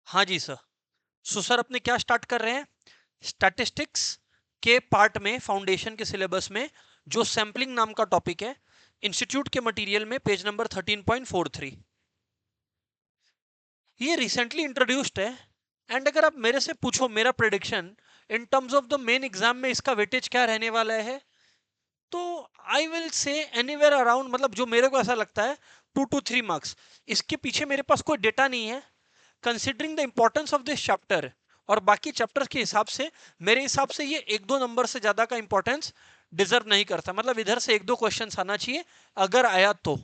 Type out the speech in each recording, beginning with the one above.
हाँ जी sir. So sir अपने क्या स्टार्ट कर रहे हैं, स्टैटिस्टिक्स के पार्ट में, फाउंडेशन के सिलेबस में जो सैम्पलिंग नाम का टॉपिक है, इंस्टीट्यूट के मटेरियल में पेज नंबर 13.43। ये रिसेंटली इंट्रोड्यूस्ड है। एंड अगर आप मेरे से पूछो मेरा prediction in terms of the main exam में इसका वेटेज क्या रहने वाला है, तो I will say anywhere around, मतलब जो मेरे को ऐसा लगता है 2 to 3 मार्क्स। इसके पीछे मेरे पास कोई डेटा नहीं है। Considering the importance of this chapter और बाकी चैप्टर्स के हिसाब से, मेरे हिसाब से ये 1-2 नंबर से ज्यादा का इंपॉर्टेंस डिजर्व नहीं करता। मतलब इधर से 1-2 क्वेश्चन आना चाहिए, अगर आया तो।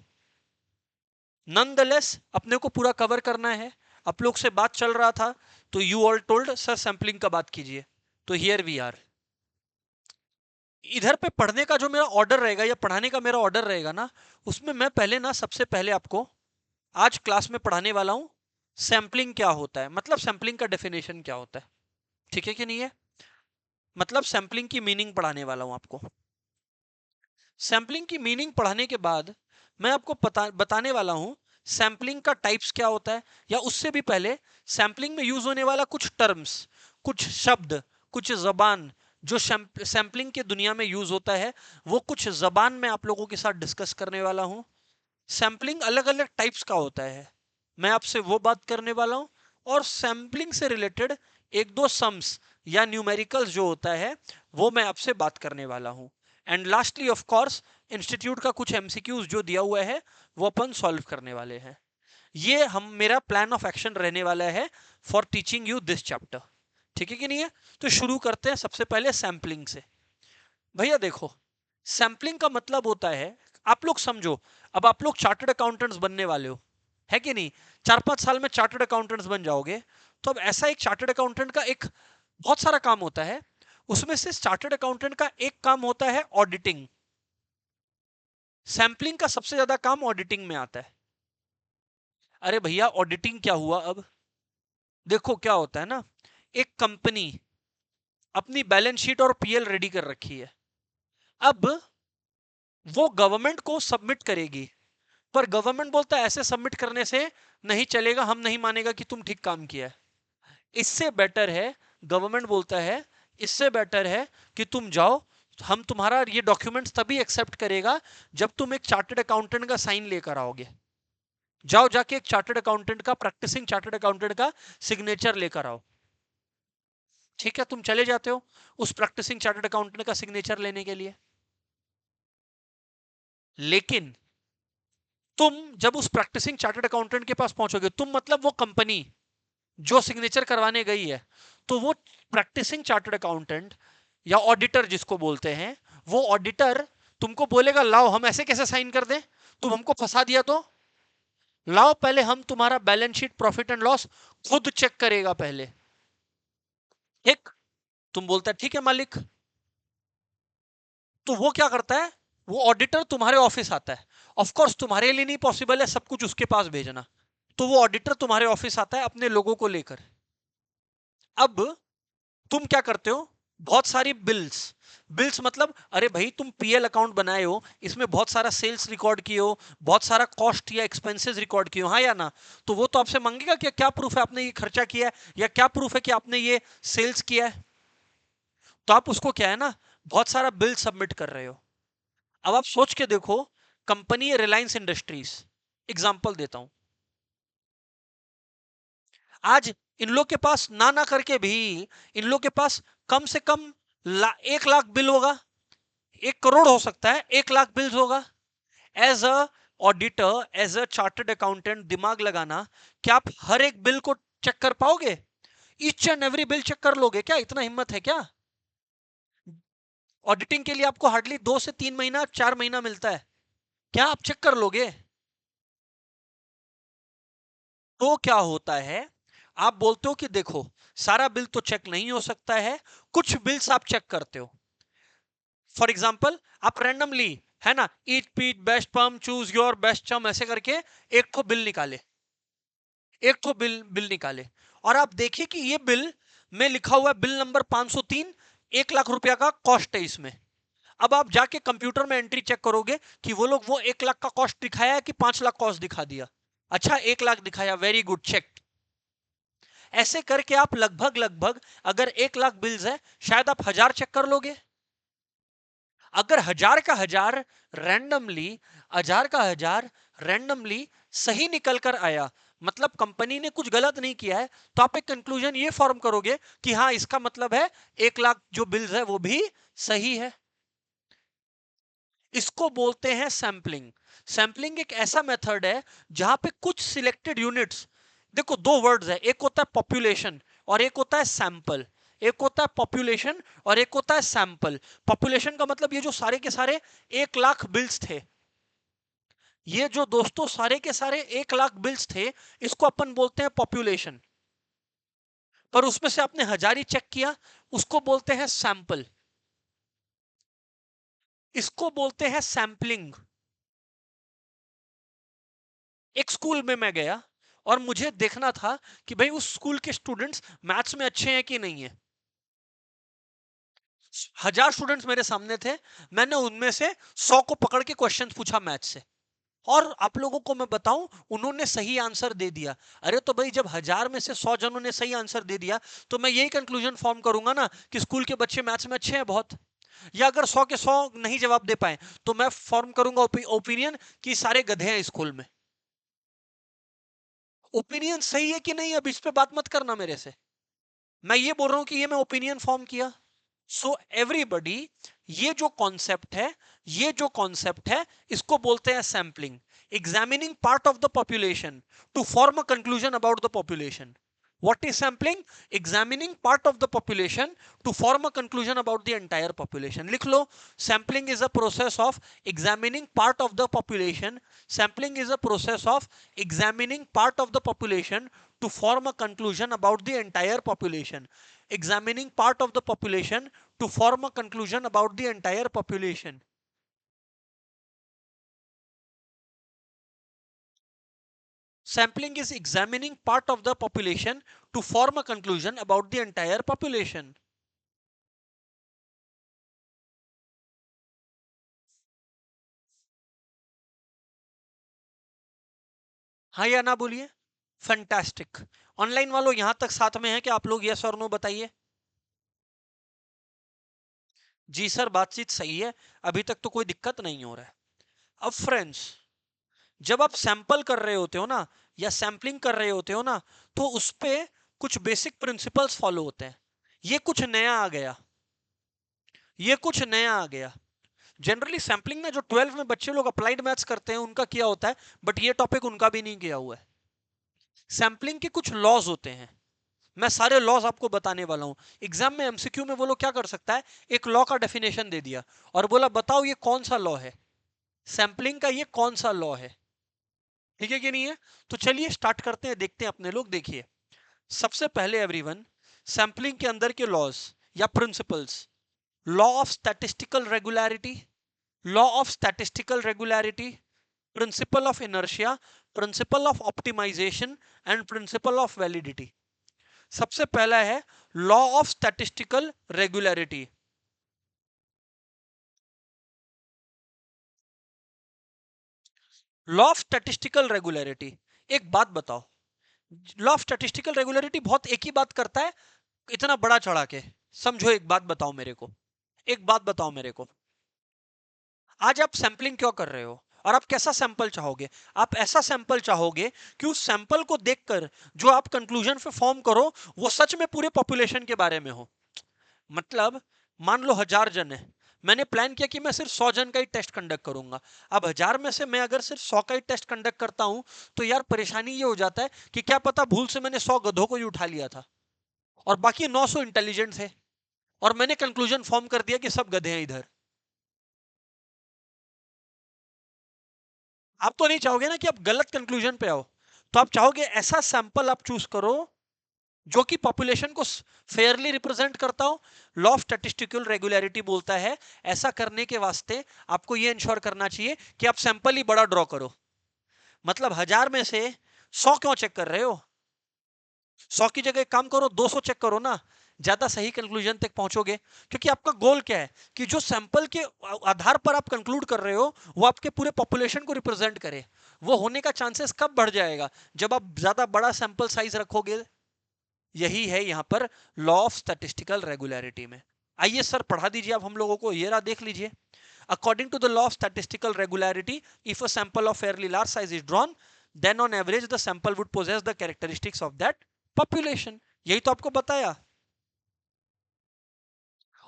नॉनदलेस अपने को पूरा कवर करना है। आप लोग से बात चल रहा था तो you all told sir sampling का बात कीजिए, तो हियर वी आर। इधर पे पढ़ने का जो मेरा ऑर्डर रहेगा या पढ़ाने का मेरा ऑर्डर रहेगा ना, उसमें मैं पहले ना सबसे पहले आपको आज क्लास में पढ़ाने वाला हूं सैम्पलिंग क्या होता है, मतलब सैम्पलिंग का डेफिनेशन क्या होता है। ठीक है कि नहीं है? मतलब सैम्पलिंग की मीनिंग पढ़ाने वाला हूं आपको। सैम्पलिंग की मीनिंग पढ़ाने के बाद मैं आपको बताने वाला हूं सैम्पलिंग का टाइप्स क्या होता है, या उससे भी पहले सैम्पलिंग में यूज होने वाला कुछ टर्म्स, कुछ शब्द, कुछ जबान जो सैम्पलिंग के दुनिया में यूज होता है, वो कुछ जबान में आप लोगों के साथ डिस्कस करने वाला हूं। सैम्पलिंग अलग अलग टाइप्स का होता है, मैं आपसे वो बात करने वाला हूं। और सैम्पलिंग से रिलेटेड 1-2 सम्स या न्यूमेरिकल्स जो होता है वो मैं आपसे बात करने वाला हूं। And lastly of course institute का कुछ एमसीक्यूज जो दिया हुआ है वो अपन सॉल्व करने वाले हैं। ये हम मेरा प्लान ऑफ एक्शन रहने वाला है for teaching you this chapter. ठीक है कि नहीं है? तो शुरू करते हैं सबसे पहले सैम्पलिंग से। भैया देखो, सैम्पलिंग का मतलब होता है, आप लोग समझो, अब आप लोग चार्टर्ड अकाउंटेंट्स बनने वाले हो, है कि नहीं? 4-5 साल में चार्टर्ड अकाउंटेंट्स बन जाओगे। तो अब ऐसा एक चार्टर्ड अकाउंटेंट का एक बहुत सारा काम होता है, उसमें से चार्टर्ड अकाउंटेंट का एक काम होता है ऑडिटिंग। सैम्पलिंग का सबसे ज्यादा काम ऑडिटिंग में आता है। अरे भैया ऑडिटिंग क्या हुआ? अब देखो क्या होता है ना, एक कंपनी अपनी बैलेंस शीट और पीएल रेडी कर रखी है। अब वो गवर्नमेंट को सबमिट करेगी, पर गवर्नमेंट बोलता है ऐसे सबमिट करने से नहीं चलेगा, हम नहीं मानेगा कि तुम ठीक काम किया है। इससे बेटर है, गवर्नमेंट बोलता है इससे बेटर है कि तुम जाओ, हम तुम्हारा ये डॉक्यूमेंट्स तभी एक्सेप्ट करेगा जब तुम एक चार्टर्ड अकाउंटेंट का साइन लेकर आओगे। जाओ जाके एक चार्टर्ड अकाउंटेंट का, प्रैक्टिसिंग चार्टर्ड अकाउंटेंट का सिग्नेचर लेकर आओ। ठीक है, तुम चले जाते हो उस प्रैक्टिसिंग चार्टर्ड अकाउंटेंट का सिग्नेचर लेने के लिए। लेकिन तुम जब उस प्रैक्टिसिंग चार्टर्ड अकाउंटेंट के पास पहुंचोगे, तुम मतलब वो कंपनी जो सिग्नेचर करवाने गई है, तो वो प्रैक्टिसिंग चार्टर्ड अकाउंटेंट या ऑडिटर जिसको बोलते हैं, वो ऑडिटर तुमको बोलेगा लाओ हम ऐसे कैसे साइन कर दें, तुम हमको फंसा दिया तो लाओ पहले हम तुम्हारा balance sheet profit and loss खुद चेक करेगा पहले। ठीक, तुम बोलता है ठीक है मालिक। तो वो क्या करता है, वो ऑडिटर तुम्हारे ऑफिस आता है। ऑफ कोर्स तुम्हारे लिए नहीं पॉसिबल है सब कुछ उसके पास भेजना, तो वो ऑडिटर तुम्हारे ऑफिस आता है अपने लोगों को लेकर। अब तुम क्या करते हो, बहुत सारी बिल्स, बिल्स मतलब अरे भाई तुम पीएल अकाउंट बनाए हो, इसमें बहुत सारा सेल्स रिकॉर्ड किए हो, बहुत सारा कॉस्ट या एक्सपेंसेस रिकॉर्ड किए हो, हाँ या ना? तो वो तो आपसे मांगेगा कि क्या प्रूफ है आपने ये खर्चा किया है, या क्या प्रूफ है कि आपने ये सेल्स किया है। तो आप उसको क्या है ना, बहुत सारा बिल सबमिट कर रहे हो। अब आप सोच के देखो, कंपनी है रिलायंस इंडस्ट्रीज, एग्जांपल देता हूं। आज इन लोग के पास ना ना करके भी इन लोग के पास कम से कम 1 लाख बिल होगा, 1 करोड़ हो सकता है, 1 लाख बिल्स होगा। As a auditor, as a chartered accountant दिमाग लगाना, क्या आप हर एक बिल को चेक कर पाओगे? Each and every bill check कर लोगे क्या? इतना हिम्मत है क्या? ऑडिटिंग के लिए आपको हार्डली 2 से 3 महीना, 4 महीना मिलता है, क्या आप चेक कर लोगे? तो क्या होता है, आप बोलते हो कि देखो सारा बिल तो चेक नहीं हो सकता है, कुछ बिल्स आप चेक करते हो। फॉर एग्जाम्पल आप रैंडमली, है ना, ईट पीट बेस्ट पम चूज योर बेस्ट चम ऐसे करके एक को बिल निकाले, एक तो बिल निकाले, और आप देखिए कि ये बिल में लिखा हुआ है बिल नंबर 503, 1 लाख रुपया का कॉस्ट है इसमें। अब आप जाके कंप्यूटर में एंट्री चेक करोगे कि वो लोग वो 1 लाख का कॉस्ट दिखाया है कि 5 लाख कॉस्ट दिखा दिया। अच्छा 1 लाख दिखाया, वेरी गुड, चेक। ऐसे करके आप लगभग लगभग अगर 1 लाख बिल्स है शायद आप 1000 चेक कर लोगे। अगर 1000 का 1000 रैंडमली 1000 का 1000 रैंडमली सही निकल कर आया, मतलब कंपनी ने कुछ गलत नहीं किया है, तो आप एक कंक्लूजन ये फॉर्म करोगे कि हाँ इसका मतलब है 1 लाख जो बिल्स है वो भी सही है। इसको बोलते हैं सैंपलिंग। सैंपलिंग एक ऐसा मेथड है जहां पे कुछ सिलेक्टेड यूनिट्स, देखो दो वर्ड्स है, एक होता है पॉपुलेशन और एक होता है सैंपल। एक होता है पॉपुलेशन और एक होता है सैंपल। पॉपुलेशन का मतलब ये जो सारे के सारे 1 लाख बिल्स थे, ये जो दोस्तों सारे के सारे 1 लाख बिल्स थे, इसको अपन बोलते हैं पॉपुलेशन। पर उसमें से आपने 1000 ही चेक किया, उसको बोलते हैं सैंपल। इसको बोलते हैं सैंपलिंग। एक स्कूल में मैं गया और मुझे देखना था कि भाई उस स्कूल के स्टूडेंट्स मैथ्स में अच्छे हैं कि नहीं है। 1000 स्टूडेंट्स मेरे सामने थे, मैंने उनमें से 100 को पकड़ के क्वेश्चन पूछा मैथ्स से, और आप लोगों को मैं बताऊं उन्होंने सही आंसर दे दिया। अरे तो भाई जब 1000 में से 100 जनों ने सही आंसर दे दिया तो मैं यही कंक्लूजन फॉर्म करूंगा ना कि स्कूल के बच्चे मैथ्स में अच्छे हैं बहुत। या अगर 100 के 100 नहीं जवाब दे पाए तो मैं फॉर्म करूंगा ओपिनियन कि सारे गधे हैं स्कूल में। ओपिनियन सही है कि नहीं अब इस पे बात मत करना मेरे से, मैं ये बोल रहा हूं कि ये मैं ओपिनियन फॉर्म किया। सो एवरीबडी, ये जो कॉन्सेप्ट है, ये जो कॉन्सेप्ट है इसको बोलते हैं sampling. Examining part of the population to form a conclusion about the population. What is sampling? Examining part of the population to form a conclusion about the entire population. लिख लो, sampling is a process of examining part of the population. Sampling is a process of examining part of the population to form a conclusion about the entire population. Examining part of the population to form a conclusion about the entire population. Sampling is examining part of the population to form a conclusion about the entire population. हाँ या ना बोलिए। Fantastic. Online वालों यहां तक साथ में है कि आप लोग यस और नो बताइए। जी सर बातचीत सही है, अभी तक तो कोई दिक्कत नहीं हो रहा है। अब फ्रेंड्स, जब आप सैंपल कर रहे होते हो ना या सैंपलिंग कर रहे होते हो ना, तो उस पे कुछ बेसिक प्रिंसिपल्स फॉलो होते हैं। ये कुछ नया आ गया, ये कुछ नया आ गया। जनरली सैंपलिंग में जो 12 में बच्चे लोग अप्लाइड मैथ्स करते हैं उनका किया होता है, बट ये टॉपिक उनका भी नहीं किया हुआ है। सैंपलिंग के कुछ लॉज होते हैं, मैं सारे लॉज आपको बताने वाला हूं। एग्जाम में एमसीक्यू में वो लोग क्या कर सकता है, एक लॉ का डेफिनेशन दे दिया और बोला बताओ ये कौन सा लॉ है, सैंपलिंग का ये कौन सा लॉ है। ठीक है कि नहीं है? तो चलिए स्टार्ट करते हैं, देखते हैं अपने लोग। देखिए सबसे पहले एवरीवन, सैंपलिंग के अंदर के लॉज या principles. Law of statistical regularity, law of statistical regularity, principle of inertia, principle of optimization and principle of validity. सबसे पहला है law of statistical regularity. Law of statistical regularity, एक बात बताओ, लॉ ऑफ स्टैटिस्टिकल रेगुलरिटी बहुत एक ही बात करता है, इतना बड़ा चढ़ा के समझो। एक बात बताओ मेरे को, एक बात बताओ मेरे को, आज आप सैंपलिंग क्यों कर रहे हो और आप कैसा सैंपल चाहोगे? आप ऐसा सैंपल चाहोगे कि उस सैंपल को देखकर जो आप कंक्लूजन पे फॉर्म करो वो सच में पूरे पॉपुलेशन के बारे में हो। मतलब मान लो 1000 जन है, मैंने प्लान किया कि मैं सिर्फ 100 जन का ही टेस्ट कंडक्ट करूंगा। अब 1000 में से मैं अगर सिर्फ 100 का ही टेस्ट कंडक्ट करता हूं तो यार परेशानी ये हो जाता है कि क्या पता भूल से मैंने 100 गधों को ही उठा लिया था और बाकी 900 इंटेलिजेंट थे और मैंने कंक्लूजन फॉर्म कर दिया कि सब गधे हैं इधर। आप तो नहीं चाहोगे ना कि आप गलत कंक्लूजन पे आओ, तो आप चाहोगे ऐसा सैंपल आप चूज करो जो कि पॉपुलेशन को फेयरली रिप्रेजेंट करता हो। लॉ ऑफ स्टैटिस्टिकल रेगुलरिटी बोलता है ऐसा करने के वास्ते आपको यह इंश्योर करना चाहिए कि आप सैंपल ही बड़ा ड्रॉ करो। मतलब 1000 में से 100 क्यों चेक कर रहे हो? 100 की जगह एक काम करो 200 चेक करो ना, ज्यादा सही कंक्लूजन तक पहुंचोगे। क्योंकि आपका गोल क्या है कि जो सैंपल के आधार पर आप कंक्लूड कर रहे हो वो आपके पूरे पॉपुलेशन को रिप्रेजेंट करे। वो होने का चांसेस कब बढ़ जाएगा? जब आप ज्यादा बड़ा सैंपल साइज रखोगे। यही है यहां पर लॉ ऑफ स्टैटिस्टिकल रेगुलरिटी में। आइए सर पढ़ा दीजिए आप हम लोगों को, ये रहा देख लीजिए। According to the law of statistical regularity, if a sample of fairly large size is drawn, then on average the sample would possess the characteristics of that population. यही तो आपको बताया।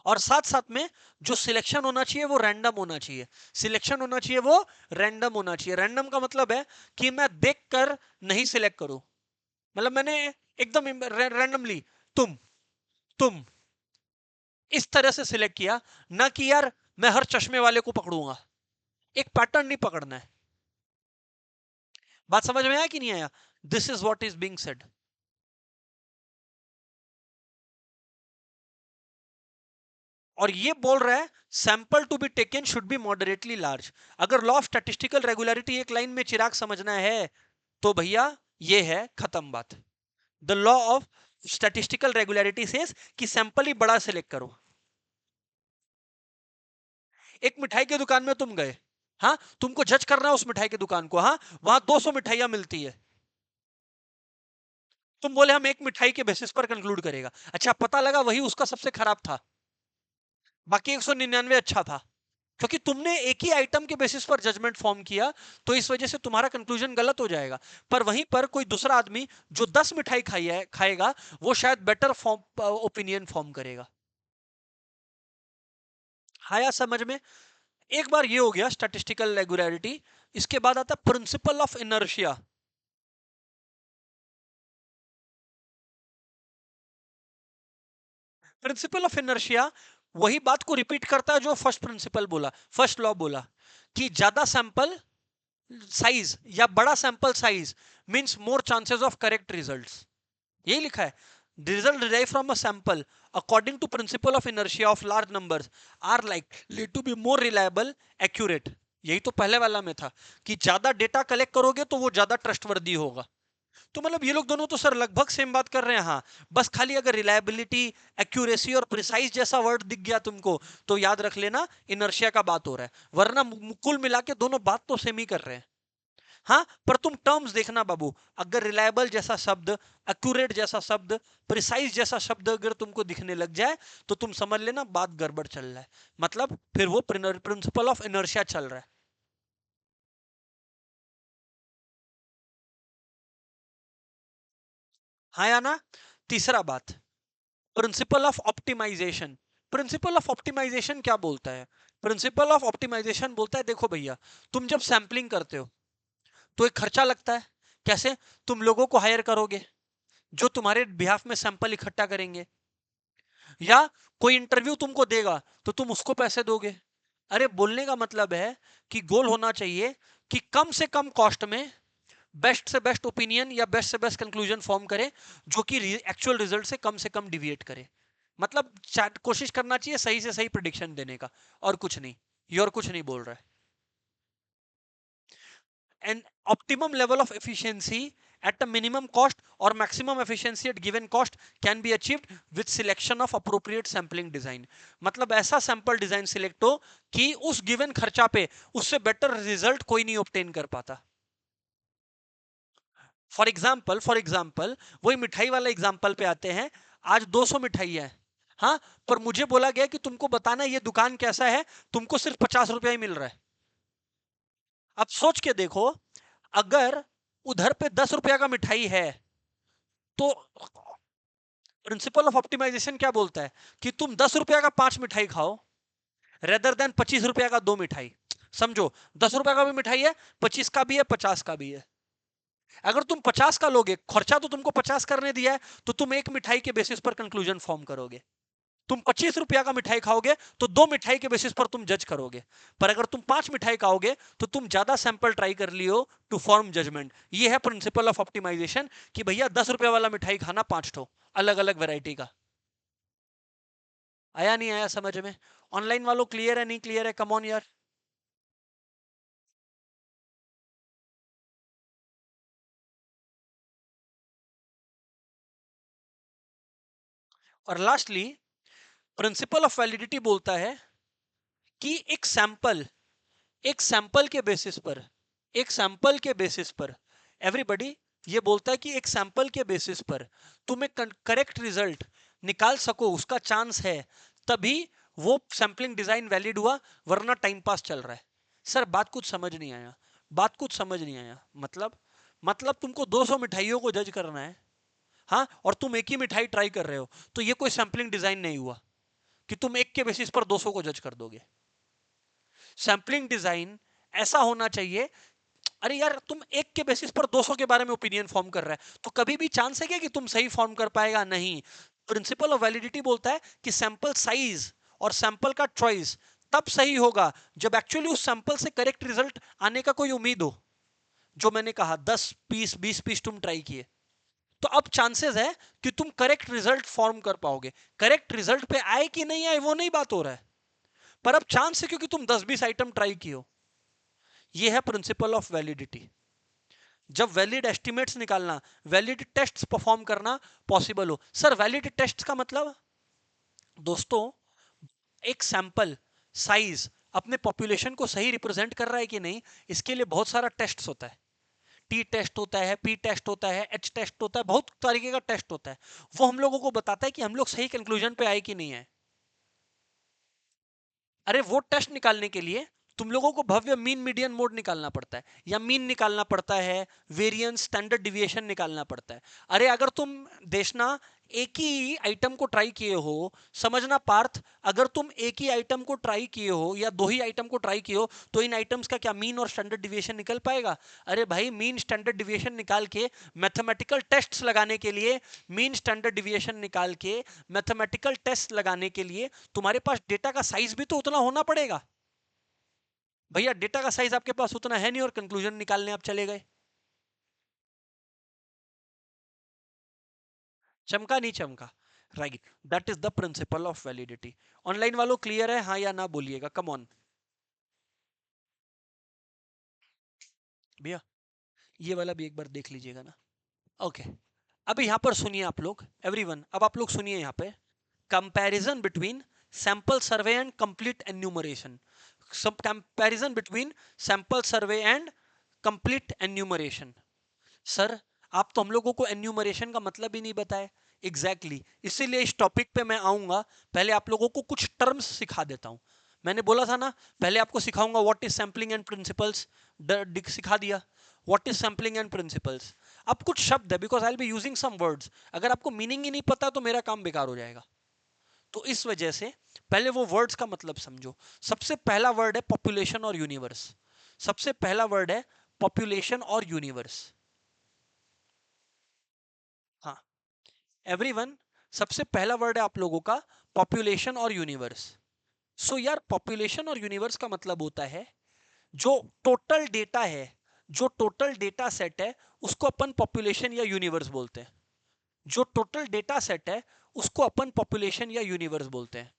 और साथ साथ में जो सिलेक्शन होना चाहिए वो रैंडम होना चाहिए। सिलेक्शन होना चाहिए वो रैंडम होना चाहिए। रैंडम का मतलब है कि मैं देखकर नहीं सिलेक्ट करूं, मतलब मैंने एकदम रैंडमली तुम तुम इस तरह से सिलेक्ट किया, ना कि यार मैं हर चश्मे वाले को पकड़ूंगा। एक पैटर्न नहीं पकड़ना है। बात समझ में आया कि नहीं आया? This is what is being said. और ये बोल रहा है sample to be taken should be moderately large. अगर लॉ ऑफ स्टैटिस्टिकल रेगुलरिटी एक लाइन में चिराग समझना है तो भैया ये है खत्म बात। The law of statistical regularity says कि सैंपल ही बड़ा सिलेक्ट करो। एक मिठाई की दुकान में तुम गए, हाँ तुमको जज करना है उस मिठाई की दुकान को, हाँ वहां 200 मिठाइयां मिलती है। तुम बोले हम एक मिठाई के बेसिस पर कंक्लूड करेगा। अच्छा पता लगा वही उसका सबसे खराब था, बाकी 199 अच्छा था। क्योंकि तुमने एक ही आइटम के बेसिस पर जजमेंट फॉर्म किया, तो इस वजह से तुम्हारा कंक्लूजन गलत हो जाएगा। पर वहीं पर कोई दूसरा आदमी जो 10 मिठाई खाई है खाएगा, वो शायद बेटर फॉर्म ओपिनियन फॉर्म करेगा। आया समझ में? एक बार ये हो गया स्टैटिस्टिकल रेगुलरिटी। इसके बाद आता principle of inertia. Principle of inertia वही बात को रिपीट करता है जो फर्स्ट प्रिंसिपल बोला, फर्स्ट लॉ बोला, कि ज्यादा सैंपल साइज या बड़ा sample size means more chances of correct results. यही लिखा है। Result derive from a sample according to principle of inertia of large numbers are likely to be more reliable accurate. यही तो पहले वाला में था कि ज्यादा डेटा कलेक्ट करोगे तो वो ज्यादा ट्रस्टवर्दी होगा। तो मतलब ये लोग दोनों तो सर लगभग सेम बात कर रहे हैं। हाँ बस खाली अगर रिलायबिलिटी, एक्यूरेसी और प्रिसाइज जैसा वर्ड दिख गया तुमको तो याद रख लेना इनर्शिया का बात हो रहा है, वरना कुल मिला के दोनों बात तो सेम ही कर रहे हैं। हाँ पर तुम टर्म्स देखना बाबू, अगर रिलायबल जैसा शब्द, एक्यूरेट जैसा शब्द, प्रिसाइज जैसा शब्द अगर तुमको दिखने लग जाए तो तुम समझ लेना बात गड़बड़ चल रहा है। मतलब फिर वो प्रिंसिपल ऑफ इनर्शिया चल रहा है। हाँ या ना? तीसरा बात, principle of optimization. Principle of optimization क्या बोलता है? प्रिंसिपल ऑफ ऑप्टिमाइजेशन बोलता है देखो भैया, तुम जब सैंपलिंग करते हो तो एक खर्चा लगता है। कैसे? तुम लोगों को हायर करोगे जो तुम्हारे बिहाफ में सैंपल इकट्ठा करेंगे, या कोई इंटरव्यू तुमको देगा तो तुम उसको पैसे दोगे। अरे बोलने का मतलब है कि गोल होना चाहिए कि कम से कम कॉस्ट में बेस्ट से बेस्ट ओपिनियन या बेस्ट से बेस्ट कंक्लूजन फॉर्म करे, जो कि एक्चुअल रिजल्ट से कम डिविएट करे। मतलब कोशिश करना चाहिए सही से सही प्रिडिक्शन देने का, और कुछ नहीं। ये और कुछ नहीं बोल रहा है। An optimum level of efficiency at a minimum cost or maximum efficiency at given cost can be achieved with selection of appropriate sampling design। मतलब ऐसा सैंपल डिजाइन सिलेक्ट हो कि उस गिवन खर्चा पे उससे बेटर रिजल्ट कोई नहीं ऑब्टेन कर पाता। फॉर एग्जाम्पल वही मिठाई वाला एग्जाम्पल पे आते हैं। आज 200 मिठाई है, हाँ पर मुझे बोला गया कि तुमको बताना ये दुकान कैसा है, तुमको सिर्फ 50 रुपया ही मिल रहा है। अब सोच के देखो, अगर उधर पे 10 रुपया का मिठाई है तो प्रिंसिपल ऑफ ऑप्टिमाइजेशन क्या बोलता है कि तुम 10 रुपया का 5 मिठाई खाओ रेदर देन 25 रुपया का 2 मिठाई। समझो, 10 रुपया का भी मिठाई है, 25 का भी है, 50 का भी है। अगर तुम 50 का लोगे, खर्चा तो तुमको 50 करने दिया है, तो तुम एक मिठाई के बेसिस पर कंक्लूजन फॉर्म करोगे। तुम 25 रुपया का मिठाई खाओगे तो 2 मिठाई के बेसिस पर तुम जज करोगे। पर अगर तुम 5 मिठाई खाओगे तो तुम ज्यादा सैंपल ट्राई कर लियो टू फॉर्म जजमेंट। ये है प्रिंसिपल ऑफ ऑप्टिमाइजेशन कि भैया 10 रुपया वाला मिठाई खाना 5 ठो अलग अलग वैरायटी का। आया नहीं आया समझ में? ऑनलाइन वालों क्लियर है नहीं क्लियर है? कम ऑन यार। और लास्टली प्रिंसिपल ऑफ वैलिडिटी बोलता है कि एक सैंपल के बेसिस पर, एक सैंपल के बेसिस पर एवरीबडी ये बोलता है कि एक सैंपल के बेसिस पर तुम एक करेक्ट रिजल्ट निकाल सको, उसका चांस है, तभी वो सैंपलिंग डिजाइन वैलिड हुआ, वरना टाइम पास चल रहा है। सर बात कुछ समझ नहीं आया, बात कुछ समझ नहीं आया। मतलब तुमको 200 मिठाइयों को जज करना है, हाँ, और तुम एक ही मिठाई ट्राई कर रहे हो, तो ये कोई सैंपलिंग डिजाइन नहीं हुआ कि तुम एक के बेसिस पर 200 को जज कर दोगे। सैंपलिंग डिजाइन ऐसा होना चाहिए, अरे यार तुम एक के बेसिस पर 200 के बारे में ओपिनियन फॉर्म कर रहा है, तो कभी भी चांस है क्या कि तुम सही फॉर्म कर पाएगा? नहीं। प्रिंसिपल ऑफ वैलिडिटी बोलता है कि सैंपल साइज और सैंपल का चॉइस तब सही होगा जब एक्चुअली उस सैंपल से करेक्ट रिजल्ट आने का कोई उम्मीद हो। जो मैंने कहा 10 पीस 20 पीस तुम ट्राई किए, तो अब चांसेस है कि तुम करेक्ट रिजल्ट फॉर्म कर पाओगे। करेक्ट रिजल्ट पे आए कि नहीं आए वो नहीं बात हो रहा है, पर अब चांस है क्योंकि तुम 10-20 आइटम ट्राई किए हो। ये है प्रिंसिपल ऑफ वैलिडिटी। जब वैलिड एस्टिमेट्स निकालना, वैलिड टेस्ट्स परफॉर्म करना पॉसिबल हो। सर वैलिड टेस्ट्स का मतलब, दोस्तों, एक सैंपल साइज अपने पॉपुलेशन को सही रिप्रेजेंट कर रहा है कि नहीं, इसके लिए बहुत सारा टेस्ट होता है। टी टेस्ट होता है, पी टेस्ट होता है, एच टेस्ट होता है, बहुत तरीके का टेस्ट होता है। वो हम लोगों को बताता है कि हम लोग सही कंक्लूजन पे आए कि नहीं है। अरे वो टेस्ट निकालने के लिए तुम लोगों को भव्य मीन मीडियन मोड निकालना पड़ता है, या मीन निकालना पड़ता है, वेरिएंस स्टैंडर्ड डिविएशन निकालना पड़ता है। अरे अगर तुम देखना, एक ही आइटम को ट्राई किए हो, समझना पार्थ, अगर तुम एक ही आइटम को ट्राई किए हो या दो ही आइटम को ट्राई किए हो, तो इन आइटम्स का क्या मीन और स्टैंडर्ड डिविएशन निकल पाएगा? अरे भाई मीन स्टैंडर्ड डिविएशन निकाल के मैथमेटिकल टेस्ट्स लगाने के लिए, मीन स्टैंडर्ड डिविएशन निकाल के मैथमेटिकल टेस्ट लगाने के लिए तुम्हारे पास डेटा का साइज भी तो उतना होना पड़ेगा। भैया डेटा का साइज आपके पास उतना है नहीं और कंक्लूजन निकालने आप चले गए। चमका नहीं चमका? Right, that is the principal of validity. Online वालों क्लियर है, हाँ या ना बोलिएगा, कम ऑन भैया। ये वाला भी एक बार देख लीजिएगा ना। ओके, अब यहाँ पर सुनिए आप लोग, एवरीवन, अब आप लोग सुनिए यहाँ पे, comparison between sample survey and complete enumeration. सब comparison between sample survey and complete enumeration. Sir आप तो हम लोगों को एन्यूमरेशन का मतलब ही नहीं बताए। Exactly exactly. इसीलिए इस टॉपिक पे मैं आऊंगा, पहले आप लोगों को कुछ टर्म्स सिखा देता हूं। मैंने बोला था ना, पहले आपको सिखाऊंगा what is sampling and principles, सिखा दिया what is sampling and principles. अब कुछ शब्द है, because I will be using some words, अगर आपको मीनिंग ही नहीं पता तो मेरा काम बेकार हो जाएगा। तो इस वजह से पहले वो वर्ड्स का मतलब समझो। सबसे पहला वर्ड है पॉपुलेशन और यूनिवर्स। सबसे पहला वर्ड है पॉपुलेशन और यूनिवर्स। हाँ एवरीवन, सबसे पहला वर्ड है आप लोगों का पॉपुलेशन और यूनिवर्स। सो यार पॉपुलेशन और यूनिवर्स का मतलब होता है जो टोटल डेटा है, जो टोटल डेटा सेट है, उसको अपन पॉपुलेशन या यूनिवर्स बोलते हैं। जो टोटल डेटा सेट है उसको अपन पॉपुलेशन या यूनिवर्स बोलते हैं।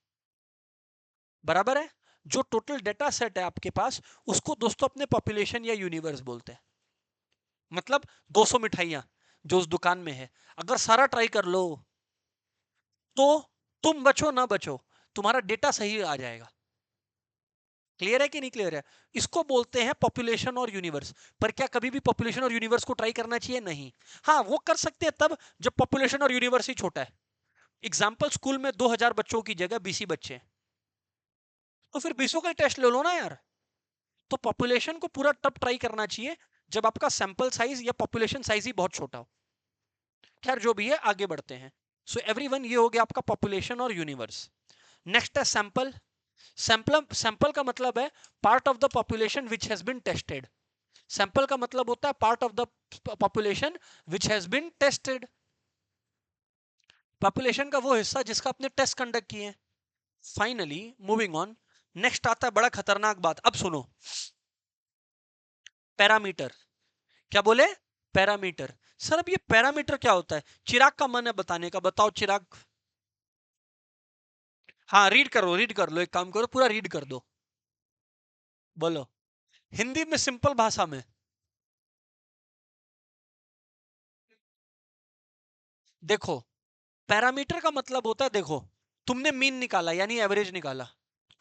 बराबर है? जो टोटल डेटा सेट है आपके पास, उसको दोस्तों अपने पॉपुलेशन या यूनिवर्स बोलते हैं। मतलब 200 मिठाइयां जो उस दुकान में है, अगर सारा ट्राई कर लो तो तुम बचो ना बचो, तुम्हारा डेटा सही आ जाएगा। क्लियर है कि नहीं क्लियर है? इसको बोलते हैं पॉपुलेशन और यूनिवर्स। पर क्या कभी भी पॉपुलेशन और यूनिवर्स को ट्राई करना चाहिए? नहीं। हाँ वो कर सकते हैं तब जब पॉपुलेशन और यूनिवर्स ही छोटा है। एग्जाम्पल, स्कूल में 2000 बच्चों की जगह 20 ही बच्चे हैं, तो फिर 20 का टेस्ट ले लो ना यार। तो पॉपुलेशन को पूरा तब ट्राई करना चाहिए जब आपका सैंपल साइज या पॉपुलेशन साइज ही बहुत छोटा हो। खैर जो भी है, आगे बढ़ते हैं। सो एवरीवन, ये हो गया आपका पॉपुलेशन और यूनिवर्स। नेक्स्ट है सैंपल। सैंपल का मतलब है part of the population which has been tested. Sample का मतलब होता है part of the population which has been tested. Population का वो हिस्सा जिसका आपने टेस्ट कंडक्ट किए हैं। फाइनली मूविंग ऑन, नेक्स्ट आता है बड़ा खतरनाक बात, अब सुनो। पैरामीटर। क्या बोले? पैरामीटर। सर अब ये पैरामीटर क्या होता है? चिराग का मन है बताने का, बताओ चिराग। हाँ रीड करो, रीड कर लो, एक काम करो पूरा रीड कर दो। बोलो हिंदी में, सिंपल भाषा में। देखो, पैरामीटर का मतलब होता है, देखो, तुमने मीन निकाला यानी एवरेज निकाला,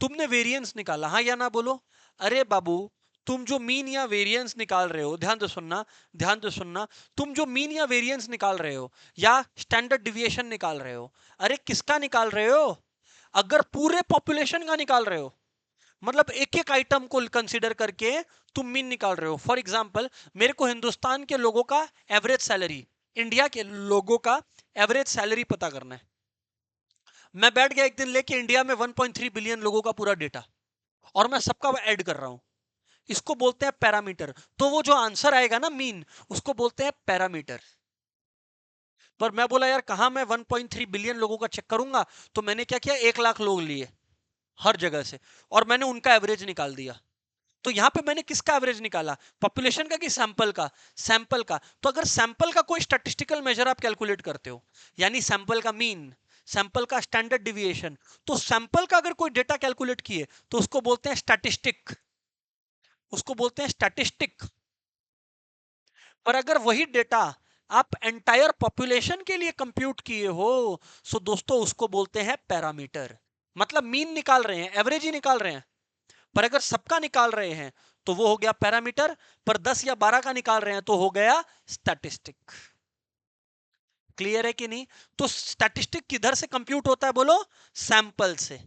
तुमने वेरिएंस निकाला, हाँ या ना बोलो। अरे बाबू, तुम जो मीन या वेरिएंस निकाल रहे हो, ध्यान से सुनना, ध्यान से सुनना, तुम जो मीन या वेरिएंस निकाल रहे हो या स्टैंडर्ड डिविएशन निकाल रहे हो, अरे किसका निकाल रहे हो? अगर पूरे पॉपुलेशन का निकाल रहे हो, मतलब एक एक आइटम को कंसीडर करके तुम मीन निकाल रहे हो। फॉर एग्जांपल, मेरे को हिंदुस्तान के लोगों का एवरेज सैलरी, इंडिया के लोगों का एवरेज सैलरी पता करना है। मैं बैठ गया एक दिन लेके इंडिया में 1.3 बिलियन लोगों का पूरा डेटा, और मैं सबका ऐड कर रहा हूं। इसको बोलते हैं पैरामीटर। तो वो जो आंसर आएगा ना मीन, उसको बोलते हैं पैरामीटर। पर मैं बोला यार कहां मैं 1.3 बिलियन लोगों का चेक करूंगा, तो मैंने क्या किया, 1 लाख लोग लिए हर जगह से, और मैंने उनका एवरेज निकाल दिया। तो यहां पे मैंने किसका एवरेज निकाला, पॉपुलेशन का कि सैंपल का? सैंपल का। तो अगर सैंपल का कोई स्टैटिस्टिकल मेजर आप कैलकुलेट करते हो, यानी सैंपल का मीन, सैंपल का स्टैंडर्ड डिविएशन, तो सैंपल का अगर कोई डेटा कैलकुलेट किए तो उसको बोलते हैं स्टैटिस्टिक, उसको बोलते हैं स्टैटिस्टिक। पर अगर वही डेटा आप एंटायर पॉपुलेशन के लिए कंप्यूट किए हो, सो दोस्तों उसको बोलते हैं पैरामीटर। मतलब मीन निकाल रहे हैं, एवरेज ही निकाल रहे हैं, पर अगर सबका निकाल रहे हैं तो वो हो गया पैरामीटर, पर 10 या 12 का निकाल रहे हैं तो हो गया स्टैटिस्टिक। क्लियर है कि नहीं? तो स्टैटिस्टिक किधर से कंप्यूट होता है बोलो? सैंपल से।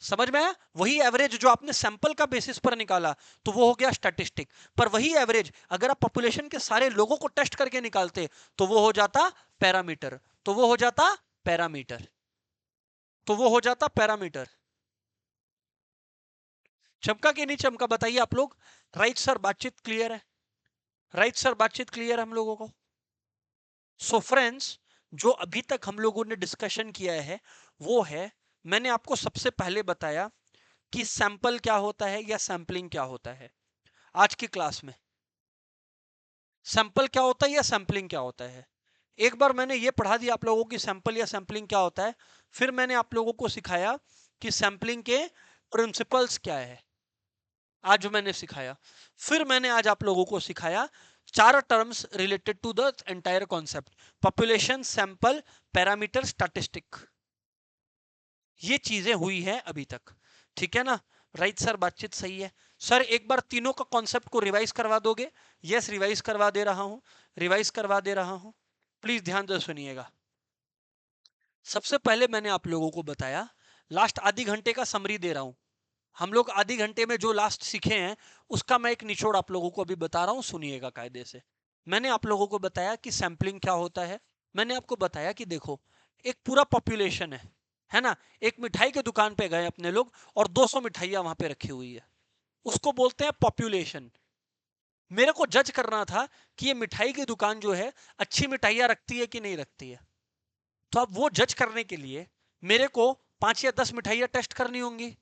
समझ में आया? वही एवरेज जो आपने सैंपल का बेसिस पर निकाला तो वो हो गया स्टैटिस्टिक, पर वही एवरेज अगर आप पॉपुलेशन के सारे लोगों को टेस्ट करके निकालते तो वो हो जाता पैरामीटर, तो वो हो जाता पैरामीटर, तो वो हो जाता पैरामीटर। चमका कि नहीं चमका, बताइए आप लोग। राइट सर, बातचीत क्लियर है? राइट सर, बातचीत क्लियर है हम लोगों को? सो फ्रेंड्स, जो अभी तक हम लोगों ने डिस्कशन किया है वो है, मैंने आपको सबसे पहले बताया कि सैंपल क्या होता है या सैंपलिंग क्या होता है। आज की क्लास में सैंपल क्या होता है या सैंपलिंग क्या होता है, एक बार मैंने ये पढ़ा दिया आप लोगों की सैंपल या सैंपलिंग क्या होता है, फिर मैंने आप लोगों को सिखाया कि सैंपलिंग के प्रिंसिपल्स क्या है, आज जो मैंने सिखाया। फिर मैंने आज आप लोगों को सिखाया 4 terms related to the entire concept, population, sample, parameter, statistic. ये चीजें हुई हैं अभी तक, ठीक है ना? राइट सर, बातचीत सही है। सर एक बार तीनों का कॉन्सेप्ट को रिवाइज करवा दोगे? यस, रिवाइज करवा दे रहा हूं, रिवाइज करवा दे रहा हूं, प्लीज ध्यान से सुनिएगा। सबसे पहले मैंने आप लोगों को बताया, लास्ट आधी घंटे का समरी दे रहा हूं। हम लोग आधी घंटे में जो लास्ट सीखे हैं उसका मैं एक निचोड़ आप लोगों को अभी बता रहा हूं, सुनिएगा कायदे से। मैंने आप लोगों को बताया कि सैंपलिंग क्या होता है। मैंने आपको बताया कि देखो, एक पूरा पॉपुलेशन है ना? एक मिठाई की दुकान पे गए अपने लोग और 200 मिठाइयां वहां पे रखी हुई है, उसको बोलते हैं पॉपुलेशन। मेरे को जज करना था कि ये मिठाई की दुकान जो है अच्छी मिठाइयां रखती है कि नहीं रखती है। तो अब वो जज करने के लिए मेरे को 5 या 10 मिठाइयां टेस्ट करनी होंगी,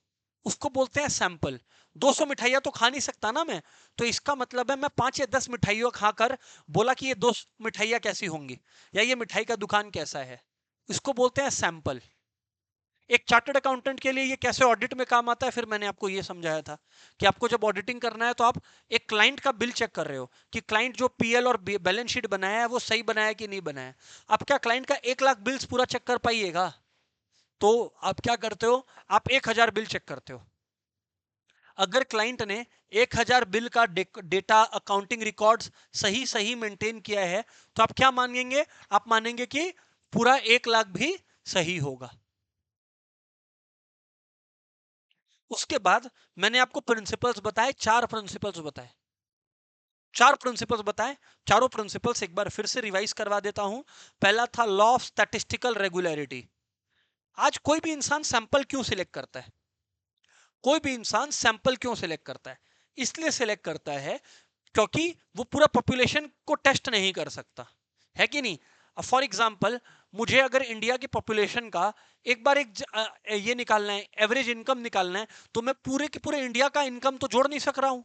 उसको बोलते हैं सैंपल। 200 मिठाइयां तो खा नहीं सकता ना मैं, तो इसका मतलब है मैं 5 या 10 मिठाइयों खाकर बोला कि ये 2 मिठाइयां कैसी होंगी या ये मिठाई का दुकान कैसा है, इसको बोलते हैं सैंपल। एक चार्टर्ड अकाउंटेंट के लिए ये कैसे ऑडिट में काम आता है, फिर मैंने आपको ये समझाया था कि आपको जब ऑडिटिंग करना है तो आप एक क्लाइंट का बिल चेक कर रहे हो कि क्लाइंट जो पीएल और बैलेंस शीट बनाया है वो सही बनाया कि नहीं बनाया। आप क्या क्लाइंट का 1 लाख बिल्स पूरा चेक कर पाइएगा? तो आप क्या करते हो, आप 1000 बिल चेक करते हो। अगर क्लाइंट ने 1000 बिल का डेटा, अकाउंटिंग रिकॉर्ड्स सही सही मेंटेन किया है तो आप क्या मानेंगे? आप मानेंगे कि पूरा 1 लाख भी सही होगा। उसके बाद मैंने आपको प्रिंसिपल्स बताए, 4 प्रिंसिपल्स बताए, 4 प्रिंसिपल्स बताए। चारों प्रिंसिपल्स एक बार फिर से रिवाइज करवा देता हूं। पहला था लॉ ऑफ स्टैटिस्टिकल रेगुलरिटी। आज कोई भी इंसान सैंपल क्यों सिलेक्ट करता है? कोई भी इंसान सैंपल क्यों सिलेक्ट करता है? इसलिए सिलेक्ट करता है क्योंकि वो पूरा पॉपुलेशन को टेस्ट नहीं कर सकता, है कि नहीं? फॉर एग्जाम्पल, मुझे अगर इंडिया की पॉपुलेशन का एक बार ये निकालना है, एवरेज इनकम निकालना है, तो मैं पूरे के पूरे इंडिया का इनकम तो जोड़ नहीं सक रहा हूं।